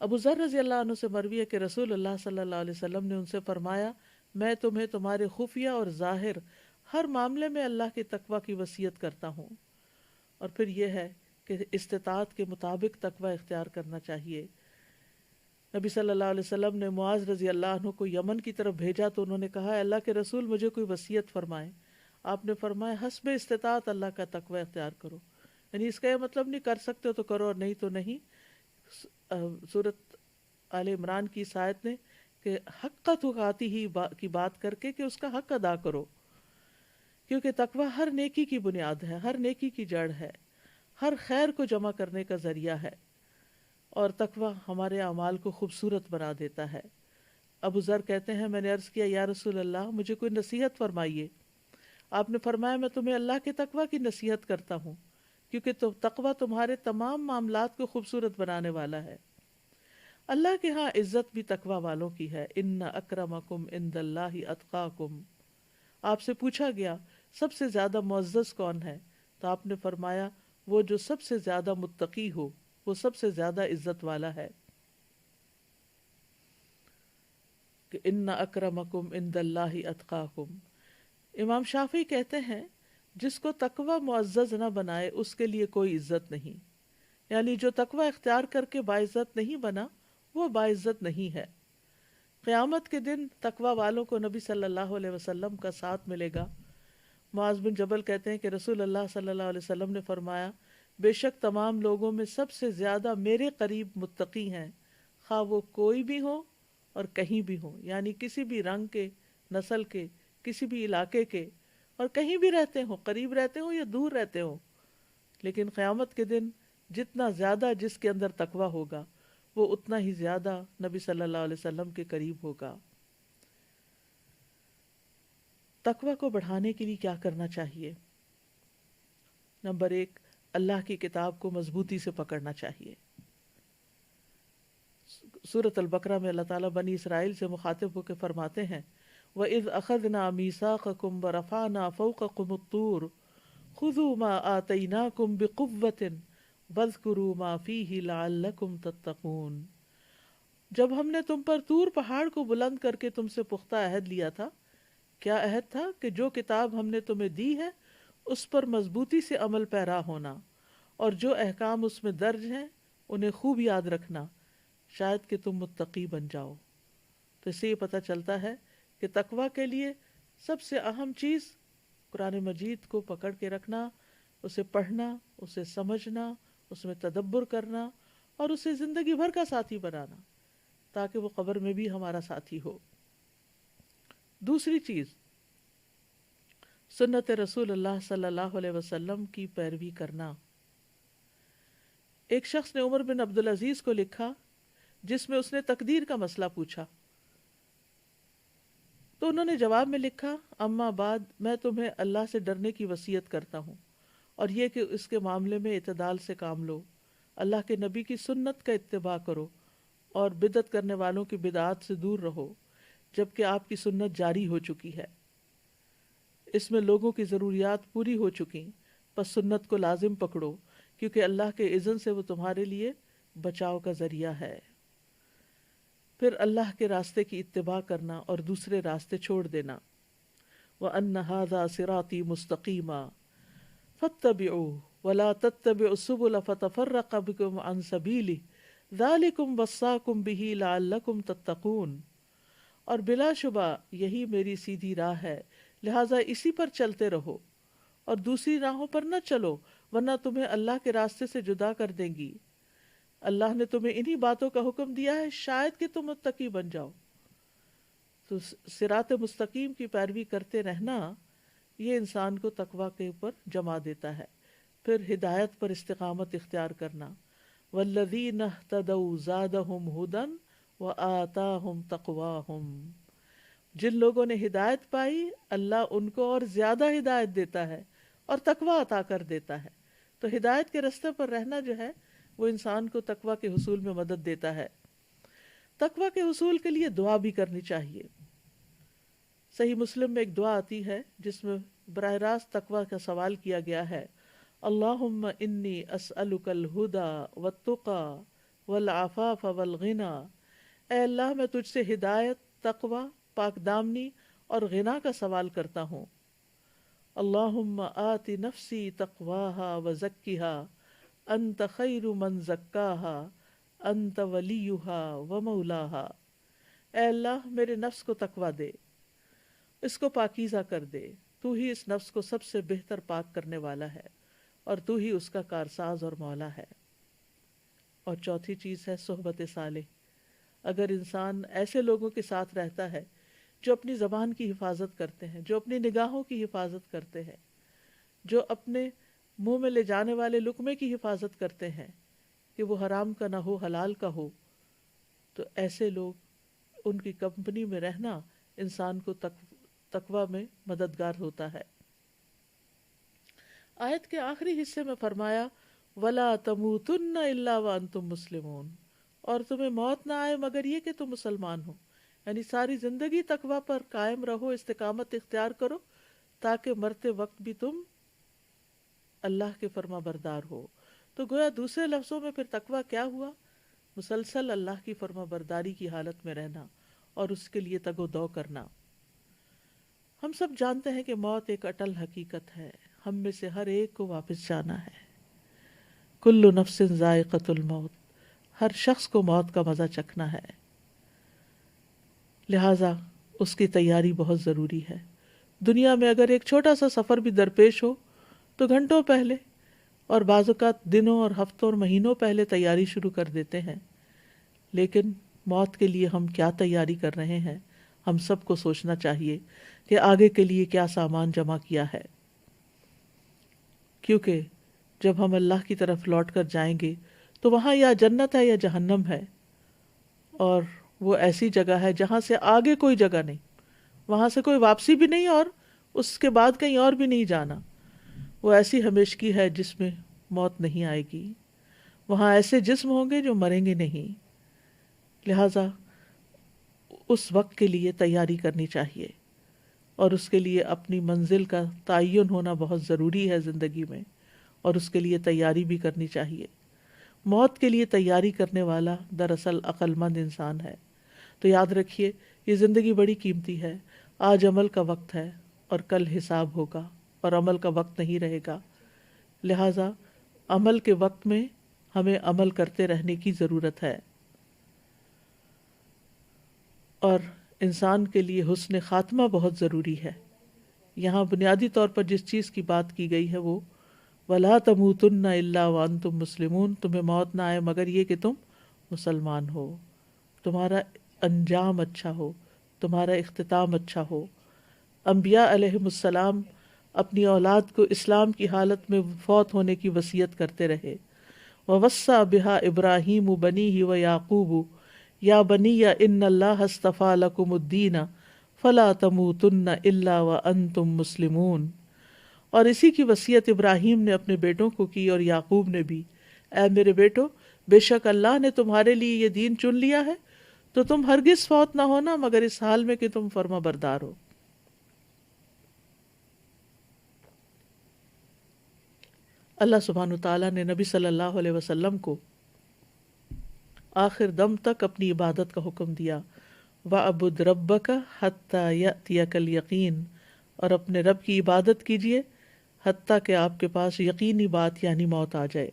B: ابو ذر رضی اللہ عنہ سے مروی ہے کہ رسول اللہ صلی اللہ علیہ وسلم نے ان سے فرمایا میں تمہیں تمہارے خفیہ اور ظاہر ہر معاملے میں اللہ کے تقوی کی وصیت کرتا ہوں. اور پھر یہ ہے کہ استطاعت کے مطابق تقوی اختیار کرنا چاہیے. نبی صلی اللہ علیہ وسلم نے معاذ رضی اللہ عنہ کو یمن کی طرف بھیجا تو انہوں نے کہا اللہ کے رسول مجھے کوئی وصیت فرمائیں. آپ نے فرمایا حسب استطاعت اللہ کا تقوی اختیار کرو. یعنی اس کا یہ مطلب نہیں کر سکتے تو کرو اور نہیں تو نہیں. سورۃ آل عمران کی اس آیت نے کہ حق تقاتی ہی کی بات کر کے کہ اس کا حق ادا کرو، کیونکہ تقوی ہر نیکی کی بنیاد ہے، ہر نیکی کی جڑ ہے، ہر خیر کو جمع کرنے کا ذریعہ ہے، اور تقوی ہمارے اعمال کو خوبصورت بنا دیتا ہے. ابو ذر کہتے ہیں میں نے عرض کیا یا رسول اللہ مجھے کوئی نصیحت فرمائیے. آپ نے فرمایا میں تمہیں اللہ کے تقوی کی نصیحت کرتا ہوں کیونکہ تقوی تمہارے تمام معاملات کو خوبصورت بنانے والا ہے. اللہ کے ہاں عزت بھی تقوی والوں کی ہے. ان اکرمکم عند اللہ اتقاکم. آپ سے پوچھا گیا سب سے زیادہ معزز کون ہے؟ تو آپ نے فرمایا وہ جو سب سے زیادہ متقی ہو، وہ سب سے زیادہ عزت والا ہے. کہ ان اکرمکم عند اللہ اتقاکم. امام شافعی کہتے ہیں جس کو تقوی معزز نہ بنائے اس کے لیے کوئی عزت نہیں. یعنی جو تقوی اختیار کر کے باعزت نہیں بنا وہ باعزت نہیں ہے. قیامت کے دن تقوی والوں کو نبی صلی اللہ علیہ وسلم کا ساتھ ملے گا. معاذ بن جبل کہتے ہیں کہ رسول اللہ صلی اللہ علیہ وسلم نے فرمایا بے شک تمام لوگوں میں سب سے زیادہ میرے قریب متقی ہیں، خواہ وہ کوئی بھی ہو اور کہیں بھی ہو. یعنی کسی بھی رنگ کے، نسل کے، کسی بھی علاقے کے، اور کہیں بھی رہتے ہوں، قریب رہتے ہوں یا دور رہتے ہوں. لیکن قیامت کے دن جتنا زیادہ جس کے اندر تقوی ہوگا وہ اتنا ہی زیادہ نبی صلی اللہ علیہ وسلم کے قریب ہوگا. تقوی کو بڑھانے کے لیے کیا کرنا چاہیے؟ نمبر 1، اللہ کی کتاب کو مضبوطی سے پکڑنا چاہیے۔ سورۃ البقرہ میں اللہ تعالیٰ بنی اسرائیل سے مخاطب ہو کے فرماتے ہیں وَإِذْ أَخَذْنَا مِيثَاقَكُمْ وَرَفَعْنَا فَوْقَكُمُ الطُّورَ خُذُوا مَا آتَيْنَاكُمْ بِقُوَّةٍ وَاذْكُرُوا مَا فِيهِ لَعَلَّكُمْ تَتَّقُونَ۔ جب ہم نے تم پر طور پہاڑ کو بلند کر کے تم سے پختہ عہد لیا تھا، کیا عہد تھا؟ کہ جو کتاب ہم نے تمہیں دی ہے اس پر مضبوطی سے عمل پیرا ہونا، اور جو احکام اس میں درج ہیں انہیں خوب یاد رکھنا، شاید کہ تم متقی بن جاؤ۔ تو اس سے یہ پتہ چلتا ہے کہ تقویٰ کے لیے سب سے اہم چیز قرآن مجید کو پکڑ کے رکھنا، اسے پڑھنا، اسے سمجھنا، اس میں تدبر کرنا اور اسے زندگی بھر کا ساتھی بنانا، تاکہ وہ قبر میں بھی ہمارا ساتھی ہو۔ دوسری چیز، سنت رسول اللہ صلی اللہ علیہ وسلم کی پیروی کرنا۔ ایک شخص نے عمر بن عبدالعزیز کو لکھا جس میں اس نے تقدیر کا مسئلہ پوچھا، تو انہوں نے جواب میں لکھا اما بعد، میں تمہیں اللہ سے ڈرنے کی وصیت کرتا ہوں، اور یہ کہ اس کے معاملے میں اعتدال سے کام لو، اللہ کے نبی کی سنت کا اتباع کرو اور بدعت کرنے والوں کی بدعات سے دور رہو، جبکہ آپ کی سنت جاری ہو چکی ہے، اس میں لوگوں کی ضروریات پوری ہو چکی، پس سنت کو لازم پکڑو، کیونکہ اللہ کے اذن سے وہ تمہارے لیے بچاؤ کا ذریعہ ہے۔ پھر اللہ کے راستے کی اتباع کرنا اور دوسرے راستے چھوڑ دینا۔ وَأَنَّ هَذَا صِرَاطِي مُسْتَقِيمًا فَاتَّبِعُوهُ وَلَا تَتَّبِعُوا السُّبُلَ فَتَفَرَّقَ بِكُمْ عَنْ سَبِيلِهِ ذَلِكُمْ وَصَّاكُمْ بِهِ لَعَلَّكُمْ تَتَّقُونَ، اور بلا شبہ یہی میری سیدھی راہ ہے، لہٰذا اسی پر چلتے رہو اور دوسری راہوں پر نہ چلو، ورنہ تمہیں اللہ کے راستے سے جدا کر دیں گی۔ اللہ نے تمہیں انہی باتوں کا حکم دیا ہے شاید کہ تم متقی بن جاؤ۔ تو صراط مستقیم کی پیروی کرتے رہنا یہ انسان کو تقویٰ کے اوپر جما دیتا ہے۔ پھر ہدایت پر استقامت اختیار کرنا، والذین اہتدوا زادہم ھدی وآتاہم تقواہم، جن لوگوں نے ہدایت پائی اللہ ان کو اور زیادہ ہدایت دیتا ہے اور تقویٰ عطا کر دیتا ہے۔ تو ہدایت کے راستے پر رہنا جو ہے وہ انسان کو تقویٰ کے حصول میں مدد دیتا ہے۔ تقویٰ کے حصول کے لیے دعا بھی کرنی چاہیے۔ صحیح مسلم میں ایک دعا آتی ہے جس میں براہ راست تقویٰ کا سوال کیا گیا ہے، اللہم انی اسألک الہدی والتقی والعفاف والغنی، اے اللہ میں تجھ سے ہدایت، تقویٰ، پاک دامنی اور غنا کا سوال کرتا ہوں۔ اللہم آت نفسی تقواہا وزکیہا انت خیر من زکاہا انت ولیہا ومولاہا، اے اللہ میرے نفس کو تقویٰ دے، اس کو پاکیزہ کر دے، تو ہی اس نفس کو سب سے بہتر پاک کرنے والا ہے اور تو ہی اس کا کارساز اور مولا ہے۔ اور چوتھی چیز ہے صحبت صالح۔ اگر انسان ایسے لوگوں کے ساتھ رہتا ہے جو اپنی زبان کی حفاظت کرتے ہیں، جو اپنی نگاہوں کی حفاظت کرتے ہیں، جو اپنے منہ میں لے جانے والے لقمے کی حفاظت کرتے ہیں کہ وہ حرام کا نہ ہو حلال کا ہو، تو ایسے لوگ، ان کی کمپنی میں رہنا انسان کو تقویٰ میں مددگار ہوتا ہے۔ آیت کے آخری حصے میں فرمایا وَلَا تَمُوتُنَّ إِلَّا وَأَنْتُمْ مُسْلِمُونَ، اور تمہیں موت نہ آئے مگر یہ کہ تم مسلمان ہو، یعنی ساری زندگی تقویٰ پر قائم رہو، استقامت اختیار کرو تاکہ مرتے وقت بھی تم اللہ کے فرما بردار ہو۔ تو گویا دوسرے لفظوں میں پھر تقویٰ کیا ہوا؟ مسلسل اللہ کی فرما برداری کی حالت میں رہنا اور اس کے لیے تگ و دو کرنا۔ ہم سب جانتے ہیں کہ موت ایک اٹل حقیقت ہے، ہم میں سے ہر ایک کو واپس جانا ہے۔ کل نفس ذائقۃ الموت، ہر شخص کو موت کا مزہ چکھنا ہے، لہٰذا اس کی تیاری بہت ضروری ہے۔ دنیا میں اگر ایک چھوٹا سا سفر بھی درپیش ہو تو گھنٹوں پہلے اور بعض اوقات دنوں اور ہفتوں اور مہینوں پہلے تیاری شروع کر دیتے ہیں، لیکن موت کے لیے ہم کیا تیاری کر رہے ہیں؟ ہم سب کو سوچنا چاہیے کہ آگے کے لیے کیا سامان جمع کیا ہے، کیونکہ جب ہم اللہ کی طرف لوٹ کر جائیں گے تو وہاں یا جنت ہے یا جہنم ہے، اور وہ ایسی جگہ ہے جہاں سے آگے کوئی جگہ نہیں، وہاں سے کوئی واپسی بھی نہیں اور اس کے بعد کہیں اور بھی نہیں جانا۔ وہ ایسی ہمیشگی ہے جس میں موت نہیں آئے گی، وہاں ایسے جسم ہوں گے جو مریں گے نہیں، لہٰذا اس وقت کے لیے تیاری کرنی چاہیے، اور اس کے لیے اپنی منزل کا تعین ہونا بہت ضروری ہے زندگی میں، اور اس کے لیے تیاری بھی کرنی چاہیے۔ موت کے لیے تیاری کرنے والا دراصل عقل مند انسان ہے۔ تو یاد رکھیے یہ زندگی بڑی قیمتی ہے، آج عمل کا وقت ہے اور کل حساب ہوگا، اور عمل کا وقت نہیں رہے گا، لہٰذا عمل کے وقت میں ہمیں عمل کرتے رہنے کی ضرورت ہے۔ اور انسان کے لیے حسن خاتمہ بہت ضروری ہے۔ یہاں بنیادی طور پر جس چیز کی بات کی گئی ہے وہ وَلَا تَمُوتُنَّ إِلَّا وَأَنْتُمْ مُسْلِمُونَ، تمہیں موت نہ آئے مگر یہ کہ تم مسلمان ہو، تمہارا انجام اچھا ہو، تمہارا اختتام اچھا ہو۔ انبیاء علیہم السلام اپنی اولاد کو اسلام کی حالت میں فوت ہونے کی وصیت کرتے رہے۔ وَوَصَّى بِهَا إِبْرَاهِيمُ بَنِيهِ وَيَعْقُوبُ یا بنی ان اللہ اصطفیٰ لکم الدین فلا تموتن الا وانتم مسلمون، اور اسی کی وصیت ابراہیم نے اپنے بیٹوں کو کی اور یعقوب نے بھی، اے میرے بیٹو، بے شک اللہ نے تمہارے لیے یہ دین چن لیا ہے تو تم ہرگز فوت نہ ہونا مگر اس حال میں کہ تم فرما بردار ہو۔ اللہ سبحانہ وتعالیٰ نے نبی صلی اللہ علیہ وسلم کو آخر دم تک اپنی عبادت کا حکم دیا، وَعْبُدْ رَبَّكَ حَتَّى يَأْتِيَكَ الْيَقِينُ، اور اپنے رب کی عبادت کیجیے حتیٰ کہ آپ کے پاس یقینی بات یعنی موت آ جائے۔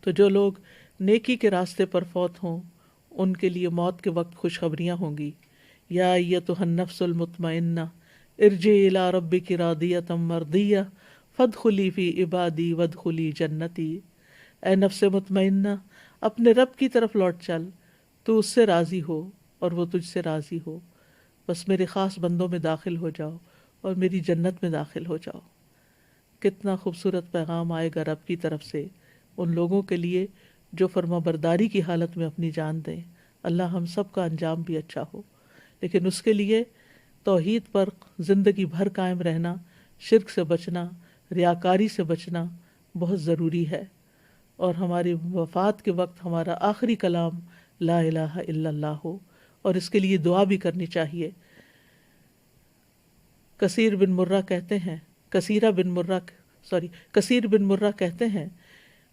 B: تو جو لوگ نیکی کے راستے پر فوت ہوں ان کے لیے موت کے وقت خوشخبریاں ہوں گی، یا ایتھا النفس المطمئنہ ارجعی الی ربک راضیۃ مرضیہ فادخلی فی عبادی وادخلی جنتی، اے نفس مطمئنہ اپنے رب کی طرف لوٹ چل، تو اس سے راضی ہو اور وہ تجھ سے راضی ہو، بس میرے خاص بندوں میں داخل ہو جاؤ اور میری جنت میں داخل ہو جاؤ۔ کتنا خوبصورت پیغام آئے گا رب کی طرف سے ان لوگوں کے لیے جو فرما برداری کی حالت میں اپنی جان دیں۔ اللہ ہم سب کا انجام بھی اچھا ہو، لیکن اس کے لیے توحید پر زندگی بھر قائم رہنا، شرک سے بچنا، ریاکاری سے بچنا بہت ضروری ہے، اور ہماری وفات کے وقت ہمارا آخری کلام لا الہ الا اللہ ہو، اور اس کے لیے دعا بھی کرنی چاہیے۔ کثیر بن مرہ کہتے ہیں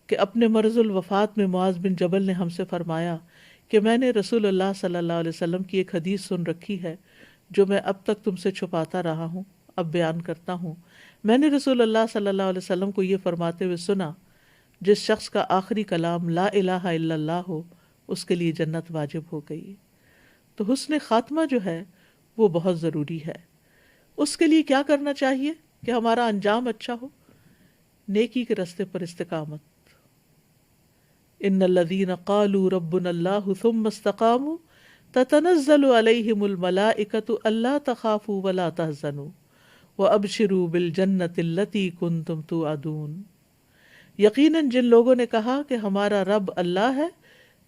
B: کہ اپنے مرض الوفات میں معاذ بن جبل نے ہم سے فرمایا کہ میں نے رسول اللہ صلی اللہ علیہ وسلم کی ایک حدیث سن رکھی ہے جو میں اب تک تم سے چھپاتا رہا ہوں، اب بیان کرتا ہوں۔ میں نے رسول اللہ صلی اللہ علیہ وسلم کو یہ فرماتے ہوئے سنا، جس شخص کا آخری کلام لا الہ الا اللہ ہو اس کے لیے جنت واجب ہو گئی۔ تو حسن خاتمہ جو ہے وہ بہت ضروری ہے۔ اس کے لیے کیا کرنا چاہیے کہ ہمارا انجام اچھا ہو؟ نیکی کے راستے پر استقامت۔ ان الذین قالوا ربنا اللہ ثم استقاموا تتنزل علیہم الملائکۃ الا تخافوا ولا تحزنوا وابشروا بالجنۃ التی کنتم توعدون۔ یقیناً جن لوگوں نے کہا کہ ہمارا رب اللہ ہے،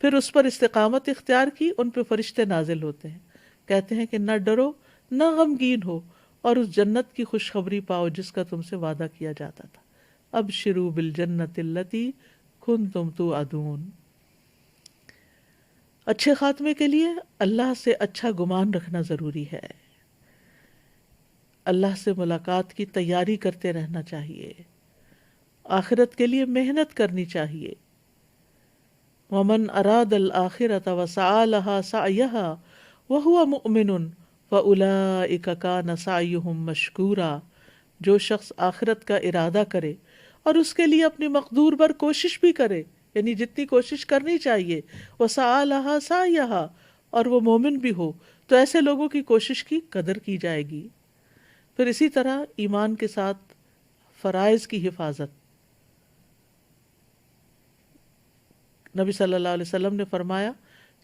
B: پھر اس پر استقامت اختیار کی، ان پہ فرشتے نازل ہوتے ہیں، کہتے ہیں کہ نہ ڈرو نہ غمگین ہو، اور اس جنت کی خوشخبری پاؤ جس کا تم سے وعدہ کیا جاتا تھا۔ ابشروا بالجنۃ التی کنتم توعدون۔ اچھے خاتمے کے لیے اللہ سے اچھا گمان رکھنا ضروری ہے، اللہ سے ملاقات کی تیاری کرتے رہنا چاہیے، آخرت کے لیے محنت کرنی چاہیے۔ ومن اراد الآخرۃ وسعى لها سعيها وهو مؤمن فاولئک کان سعیہم مشکورا، جو شخص آخرت کا ارادہ کرے اور اس کے لیے اپنی مقدور پر کوشش بھی کرے، یعنی جتنی کوشش کرنی چاہیے، وسعى لها سعيها، اور وہ مومن بھی ہو، تو ایسے لوگوں کی کوشش کی قدر کی جائے گی۔ پھر اسی طرح ایمان کے ساتھ فرائض کی حفاظت۔ نبی صلی اللہ علیہ وسلم نے فرمایا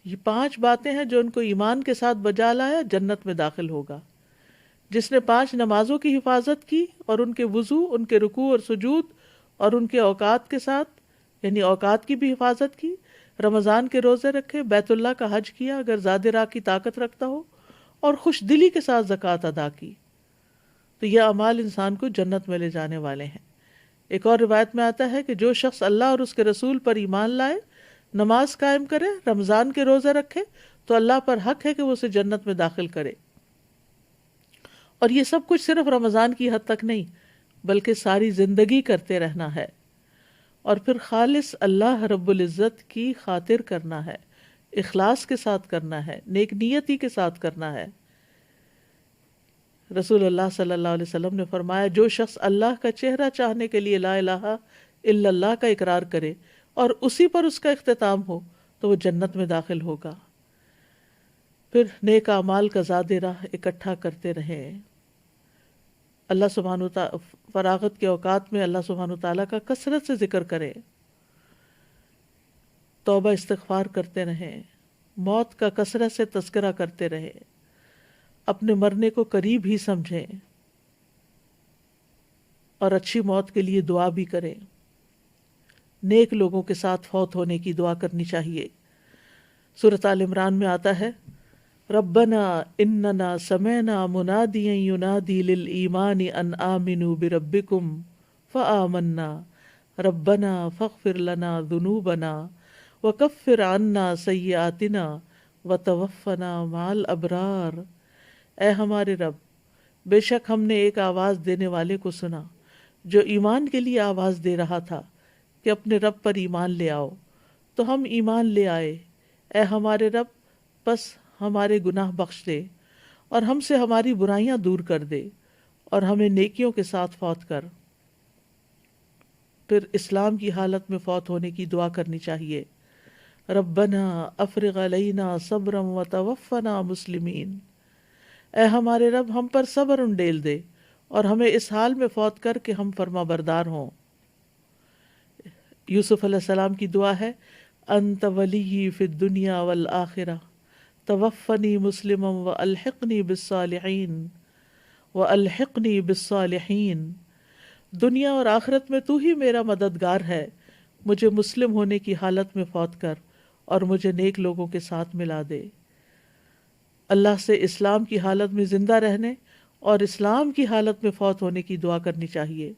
B: یہ 5 باتیں ہیں جو ان کو ایمان کے ساتھ بجا لایا جنت میں داخل ہوگا۔ جس نے 5 نمازوں کی حفاظت کی اور ان کے وضو، ان کے رکوع اور سجود اور ان کے اوقات کے ساتھ، یعنی اوقات کی بھی حفاظت کی، رمضان کے روزے رکھے، بیت اللہ کا حج کیا اگر زاد راہ کی طاقت رکھتا ہو، اور خوش دلی کے ساتھ زکوٰۃ ادا کی، تو یہ اعمال انسان کو جنت میں لے جانے والے ہیں۔ ایک اور روایت میں آتا ہے کہ جو شخص اللہ اور اس کے رسول پر ایمان لائے، نماز قائم کرے، رمضان کے روزے رکھے، تو اللہ پر حق ہے کہ وہ اسے جنت میں داخل کرے۔ اور یہ سب کچھ صرف رمضان کی حد تک نہیں بلکہ ساری زندگی کرتے رہنا ہے، اور پھر خالص اللہ رب العزت کی خاطر کرنا ہے، اخلاص کے ساتھ کرنا ہے، نیک نیتی کے ساتھ کرنا ہے۔ رسول اللہ صلی اللہ علیہ وسلم نے فرمایا، جو شخص اللہ کا چہرہ چاہنے کے لیے لا الہ الا اللہ کا اقرار کرے اور اسی پر اس کا اختتام ہو تو وہ جنت میں داخل ہوگا۔ پھر نیک اعمال کا زاد راہ اکٹھا کرتے رہیں۔ اللہ سبحانہ تعالیٰ فراغت کے اوقات میں اللہ سبحانہ تعالیٰ کا کثرت سے ذکر کریں، توبہ استغفار کرتے رہیں، موت کا کثرت سے تذکرہ کرتے رہیں، اپنے مرنے کو قریب ہی سمجھیں اور اچھی موت کے لیے دعا بھی کریں۔ نیک لوگوں کے ساتھ فوت ہونے کی دعا کرنی چاہیے۔ سورۃ آل عمران میں آتا ہے، ربنا اننا سمعنا منادیا ینادی للایمان ان آمنوا بربکم فآمنا ربنا فاغفر لنا ذنوبنا وکفر عنا سیئاتنا وتوفنا مع الابرار۔ اے ہمارے رب، بے شک ہم نے ایک آواز دینے والے کو سنا جو ایمان کے لیے آواز دے رہا تھا کہ اپنے رب پر ایمان لے آؤ، تو ہم ایمان لے آئے۔ اے ہمارے رب، بس ہمارے گناہ بخش دے اور ہم سے ہماری برائیاں دور کر دے اور ہمیں نیکیوں کے ساتھ فوت کر۔ پھر اسلام کی حالت میں فوت ہونے کی دعا کرنی چاہیے، ربنا افرغ علینا صبرا وتوفنا مسلمین۔ اے ہمارے رب، ہم پر صبر انڈیل دے اور ہمیں اس حال میں فوت کر کے ہم فرما بردار ہوں۔ یوسف علیہ السلام کی دعا ہے، انت ولی فی الدنیا والآخرہ توفنی مسلما والحقنی بالصالحین والحقنی بالصالحین۔ دنیا اور آخرت میں تو ہی میرا مددگار ہے، مجھے مسلم ہونے کی حالت میں فوت کر اور مجھے نیک لوگوں کے ساتھ ملا دے۔ اللہ سے اسلام کی حالت میں زندہ رہنے اور اسلام کی حالت میں فوت ہونے کی دعا کرنی چاہیے۔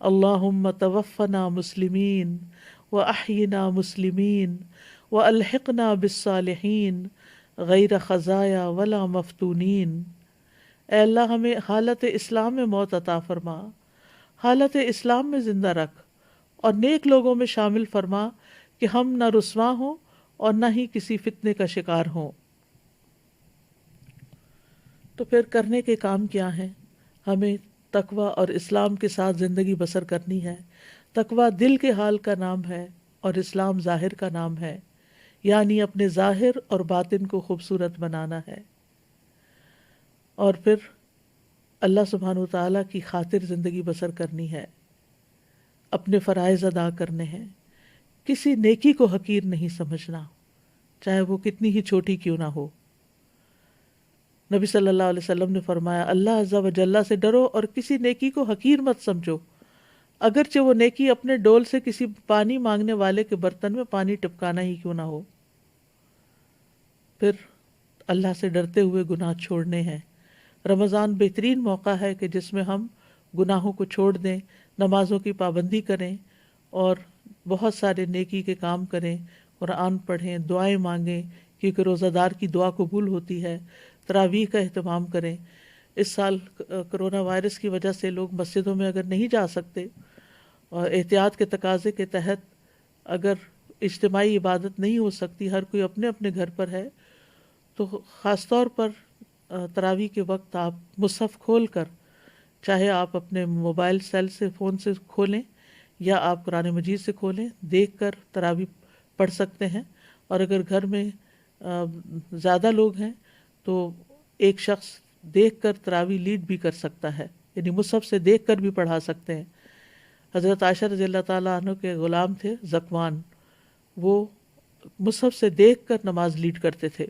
B: اللہم توفنا مسلمین واحینا مسلمین والحقنا بالصالحین غیر خزایا ولا مفتونین۔ اے اللہ، ہمیں حالت اسلام میں موت عطا فرما، حالت اسلام میں زندہ رکھ اور نیک لوگوں میں شامل فرما کہ ہم نہ رسوا ہوں اور نہ ہی کسی فتنے کا شکار ہوں۔ تو پھر کرنے کے کام کیا ہیں؟ ہمیں تقوی اور اسلام کے ساتھ زندگی بسر کرنی ہے۔ تقوی دل کے حال کا نام ہے اور اسلام ظاہر کا نام ہے، یعنی اپنے ظاہر اور باطن کو خوبصورت بنانا ہے، اور پھر اللہ سبحانہ وتعالیٰ کی خاطر زندگی بسر کرنی ہے، اپنے فرائض ادا کرنے ہیں، کسی نیکی کو حقیر نہیں سمجھنا، چاہے وہ کتنی ہی چھوٹی کیوں نہ ہو۔ نبی صلی اللہ علیہ وسلم نے فرمایا، اللہ عز و جل سے ڈرو اور کسی نیکی کو حقیر مت سمجھو، اگرچہ وہ نیکی اپنے ڈول سے کسی پانی مانگنے والے کے برتن میں پانی ٹپکانا ہی کیوں نہ ہو۔ پھر اللہ سے ڈرتے ہوئے گناہ چھوڑنے ہیں۔ رمضان بہترین موقع ہے کہ جس میں ہم گناہوں کو چھوڑ دیں، نمازوں کی پابندی کریں اور بہت سارے نیکی کے کام کریں، قرآن پڑھیں، دعائیں مانگیں، کیونکہ روزہ دار کی دعا قبول ہوتی ہے، تراویح کا اہتمام کریں۔ اس سال کرونا وائرس کی وجہ سے لوگ مسجدوں میں اگر نہیں جا سکتے اور احتیاط کے تقاضے کے تحت اگر اجتماعی عبادت نہیں ہو سکتی، ہر کوئی اپنے اپنے گھر پر ہے، تو خاص طور پر تراویح کے وقت آپ مصحف کھول کر، چاہے آپ اپنے موبائل سیل سے فون سے کھولیں یا آپ قرآن مجید سے کھولیں، دیکھ کر تراویح پڑھ سکتے ہیں۔ اور اگر گھر میں زیادہ لوگ ہیں تو ایک شخص دیکھ کر تراویح لیڈ بھی کر سکتا ہے، یعنی مصحف سے دیکھ کر بھی پڑھا سکتے ہیں۔ حضرت عائشہ رضی اللہ تعالیٰ عنہ کے غلام تھے ذکوان، وہ مصحف سے دیکھ کر نماز لیڈ کرتے تھے۔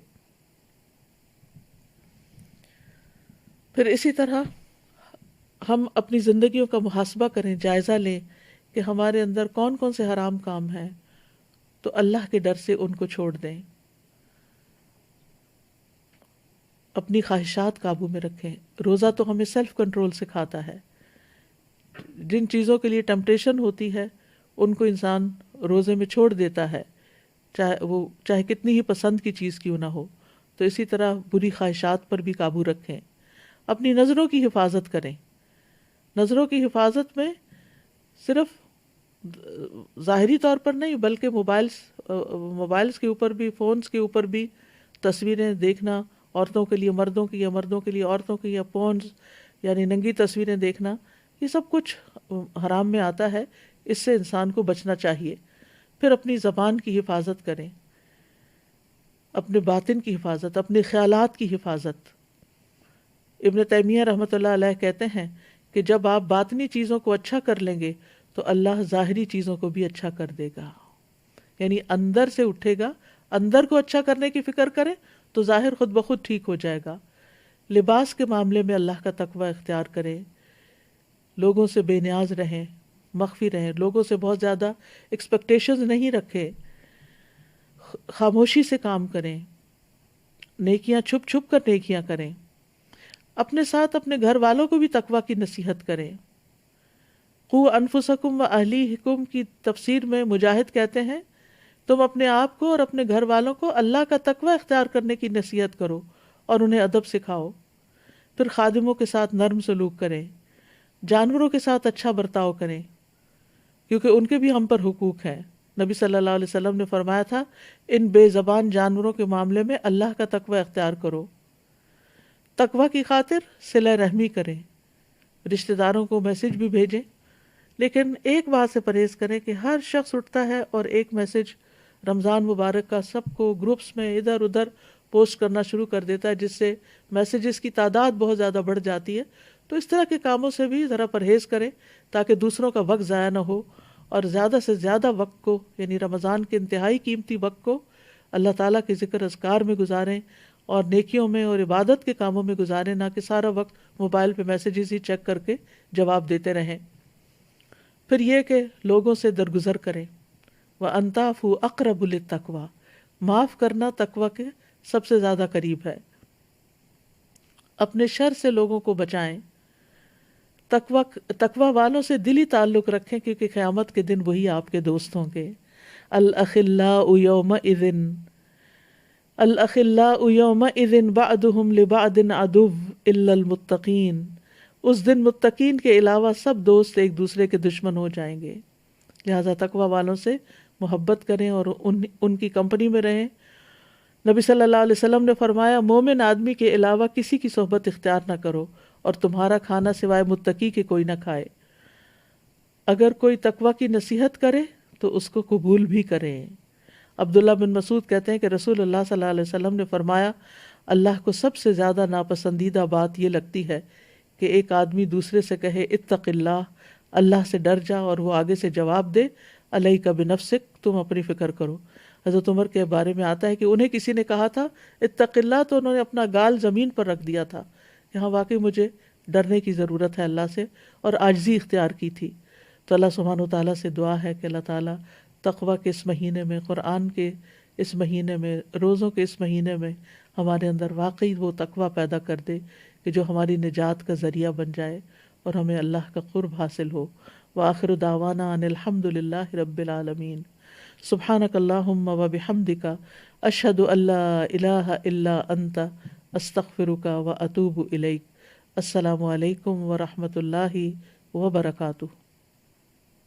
B: پھر اسی طرح ہم اپنی زندگیوں کا محاسبہ کریں، جائزہ لیں کہ ہمارے اندر کون کون سے حرام کام ہیں، تو اللہ کے ڈر سے ان کو چھوڑ دیں، اپنی خواہشات قابو میں رکھیں۔ روزہ تو ہمیں سیلف کنٹرول سکھاتا ہے، جن چیزوں کے لیے ٹمپٹیشن ہوتی ہے ان کو انسان روزے میں چھوڑ دیتا ہے، چاہے کتنی ہی پسند کی چیز کیوں نہ ہو. تو اسی طرح بری خواہشات پر بھی قابو رکھیں. اپنی نظروں کی حفاظت کریں. نظروں کی حفاظت میں صرف ظاہری طور پر نہیں بلکہ موبائلز کے اوپر بھی، فونز کے اوپر بھی تصویریں دیکھنا، عورتوں کے لیے مردوں کی یا مردوں کے لیے عورتوں کی، یا پونز یعنی ننگی تصویریں دیکھنا، یہ سب کچھ حرام میں آتا ہے. اس سے انسان کو بچنا چاہیے. پھر اپنی زبان کی حفاظت کریں، اپنے باطن کی حفاظت، اپنے خیالات کی حفاظت. ابن تیمیہ رحمۃ اللہ علیہ کہتے ہیں کہ جب آپ باطنی چیزوں کو اچھا کر لیں گے تو اللہ ظاہری چیزوں کو بھی اچھا کر دے گا. یعنی اندر سے اٹھے گا، اندر کو اچھا کرنے کی فکر کریں تو ظاہر خود بخود ٹھیک ہو جائے گا. لباس کے معاملے میں اللہ کا تقوی اختیار کریں، لوگوں سے بے نیاز رہیں، مخفی رہیں، لوگوں سے بہت زیادہ ایکسپیکٹیشنز نہیں رکھیں، خاموشی سے کام کریں، نیکیاں چھپ چھپ کر نیکیاں کریں. اپنے ساتھ اپنے گھر والوں کو بھی تقوی کی نصیحت کریں. قوا انفسکم و اہلیکم کی تفسیر میں مجاہد کہتے ہیں تم اپنے آپ کو اور اپنے گھر والوں کو اللہ کا تقوی اختیار کرنے کی نصیحت کرو اور انہیں ادب سکھاؤ. پھر خادموں کے ساتھ نرم سلوک کریں، جانوروں کے ساتھ اچھا برتاؤ کریں کیونکہ ان کے بھی ہم پر حقوق ہیں. نبی صلی اللہ علیہ وسلم نے فرمایا تھا ان بے زبان جانوروں کے معاملے میں اللہ کا تقوی اختیار کرو. تقوی کی خاطر صلہ رحمی کریں، رشتہ داروں کو میسج بھی بھیجیں، لیکن ایک بات سے پرہیز کریں کہ ہر شخص اٹھتا ہے اور ایک میسج رمضان مبارک کا سب کو گروپس میں ادھر ادھر پوسٹ کرنا شروع کر دیتا ہے، جس سے میسیجز کی تعداد بہت زیادہ بڑھ جاتی ہے. تو اس طرح کے کاموں سے بھی ذرا پرہیز کریں تاکہ دوسروں کا وقت ضائع نہ ہو، اور زیادہ سے زیادہ وقت کو یعنی رمضان کے انتہائی قیمتی وقت کو اللہ تعالیٰ کے ذکر اذکار میں گزاریں اور نیکیوں میں اور عبادت کے کاموں میں گزاریں، نہ کہ سارا وقت موبائل پہ میسیجز ہی چیک کر کے جواب دیتے رہیں. پھر یہ کہ لوگوں سے درگزر کریں. وَأَن تَعْفُوا أَقْرَبُ لِلتَّقْوَىٰ، معاف کرنا تقوی کے سب سے زیادہ قریب ہے. اپنے شر سے لوگوں کو بچائیں. تقوی والوں سے دلی تعلق رکھیں کیونکہ قیامت کے دن وہی آپ کے دوست ہوں گے. الْأَخِلَّاءُ يَوْمَئِذٍ بَعْضُهُمْ لِبَعْضٍ عَدُوٌّ إِلَّا الْمُتَّقِينَ. اس دن متقین کے علاوہ سب دوست ایک دوسرے کے دشمن ہو جائیں گے. لہذا تقوی والوں سے محبت کریں اور ان کی کمپنی میں رہیں. نبی صلی اللہ علیہ وسلم نے فرمایا مومن آدمی کے علاوہ کسی کی صحبت اختیار نہ کرو اور تمہارا کھانا سوائے متقی کے کوئی نہ کھائے. اگر کوئی تقوی کی نصیحت کرے تو اس کو قبول بھی کریں. عبداللہ بن مسعود کہتے ہیں کہ رسول اللہ صلی اللہ علیہ وسلم نے فرمایا اللہ کو سب سے زیادہ ناپسندیدہ بات یہ لگتی ہے کہ ایک آدمی دوسرے سے کہے اتق اللہ، اللہ سے ڈر جا، اور وہ آگے سے جواب دے علیک بنفسک، تم اپنی فکر کرو. حضرت عمر کے بارے میں آتا ہے کہ انہیں کسی نے کہا تھا اتق اللہ تو انہوں نے اپنا گال زمین پر رکھ دیا تھا. یہاں واقعی مجھے ڈرنے کی ضرورت ہے اللہ سے اور عاجزی اختیار کی تھی. تو اللہ سبحانہ و تعالیٰ سے دعا ہے کہ اللہ تعالیٰ تقوی کے اس مہینے میں، قرآن کے اس مہینے میں، روزوں کے اس مہینے میں ہمارے اندر واقعی وہ تقوی پیدا کر دے کہ جو ہماری نجات کا ذریعہ بن جائے اور ہمیں اللہ کا قرب حاصل ہو. وآخر دعوانا ان الحمد للہ رب العالمین. سبحانک اللہم وبحمدک اشہد ان لا الہ الا انت استغفرک واتوب الیک. السلام علیکم ورحمۃ اللہ وبرکاتہ.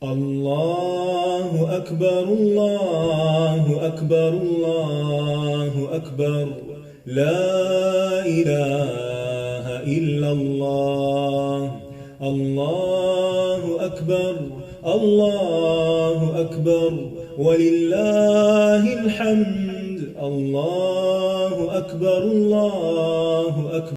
A: اللہ اکبر اللہ اکبر اللہ اکبر لا الہ الا اللہ. اللہ اکبر اللہ اکبر وللہ الحمد. اللہ اکبر اللہ اکبر.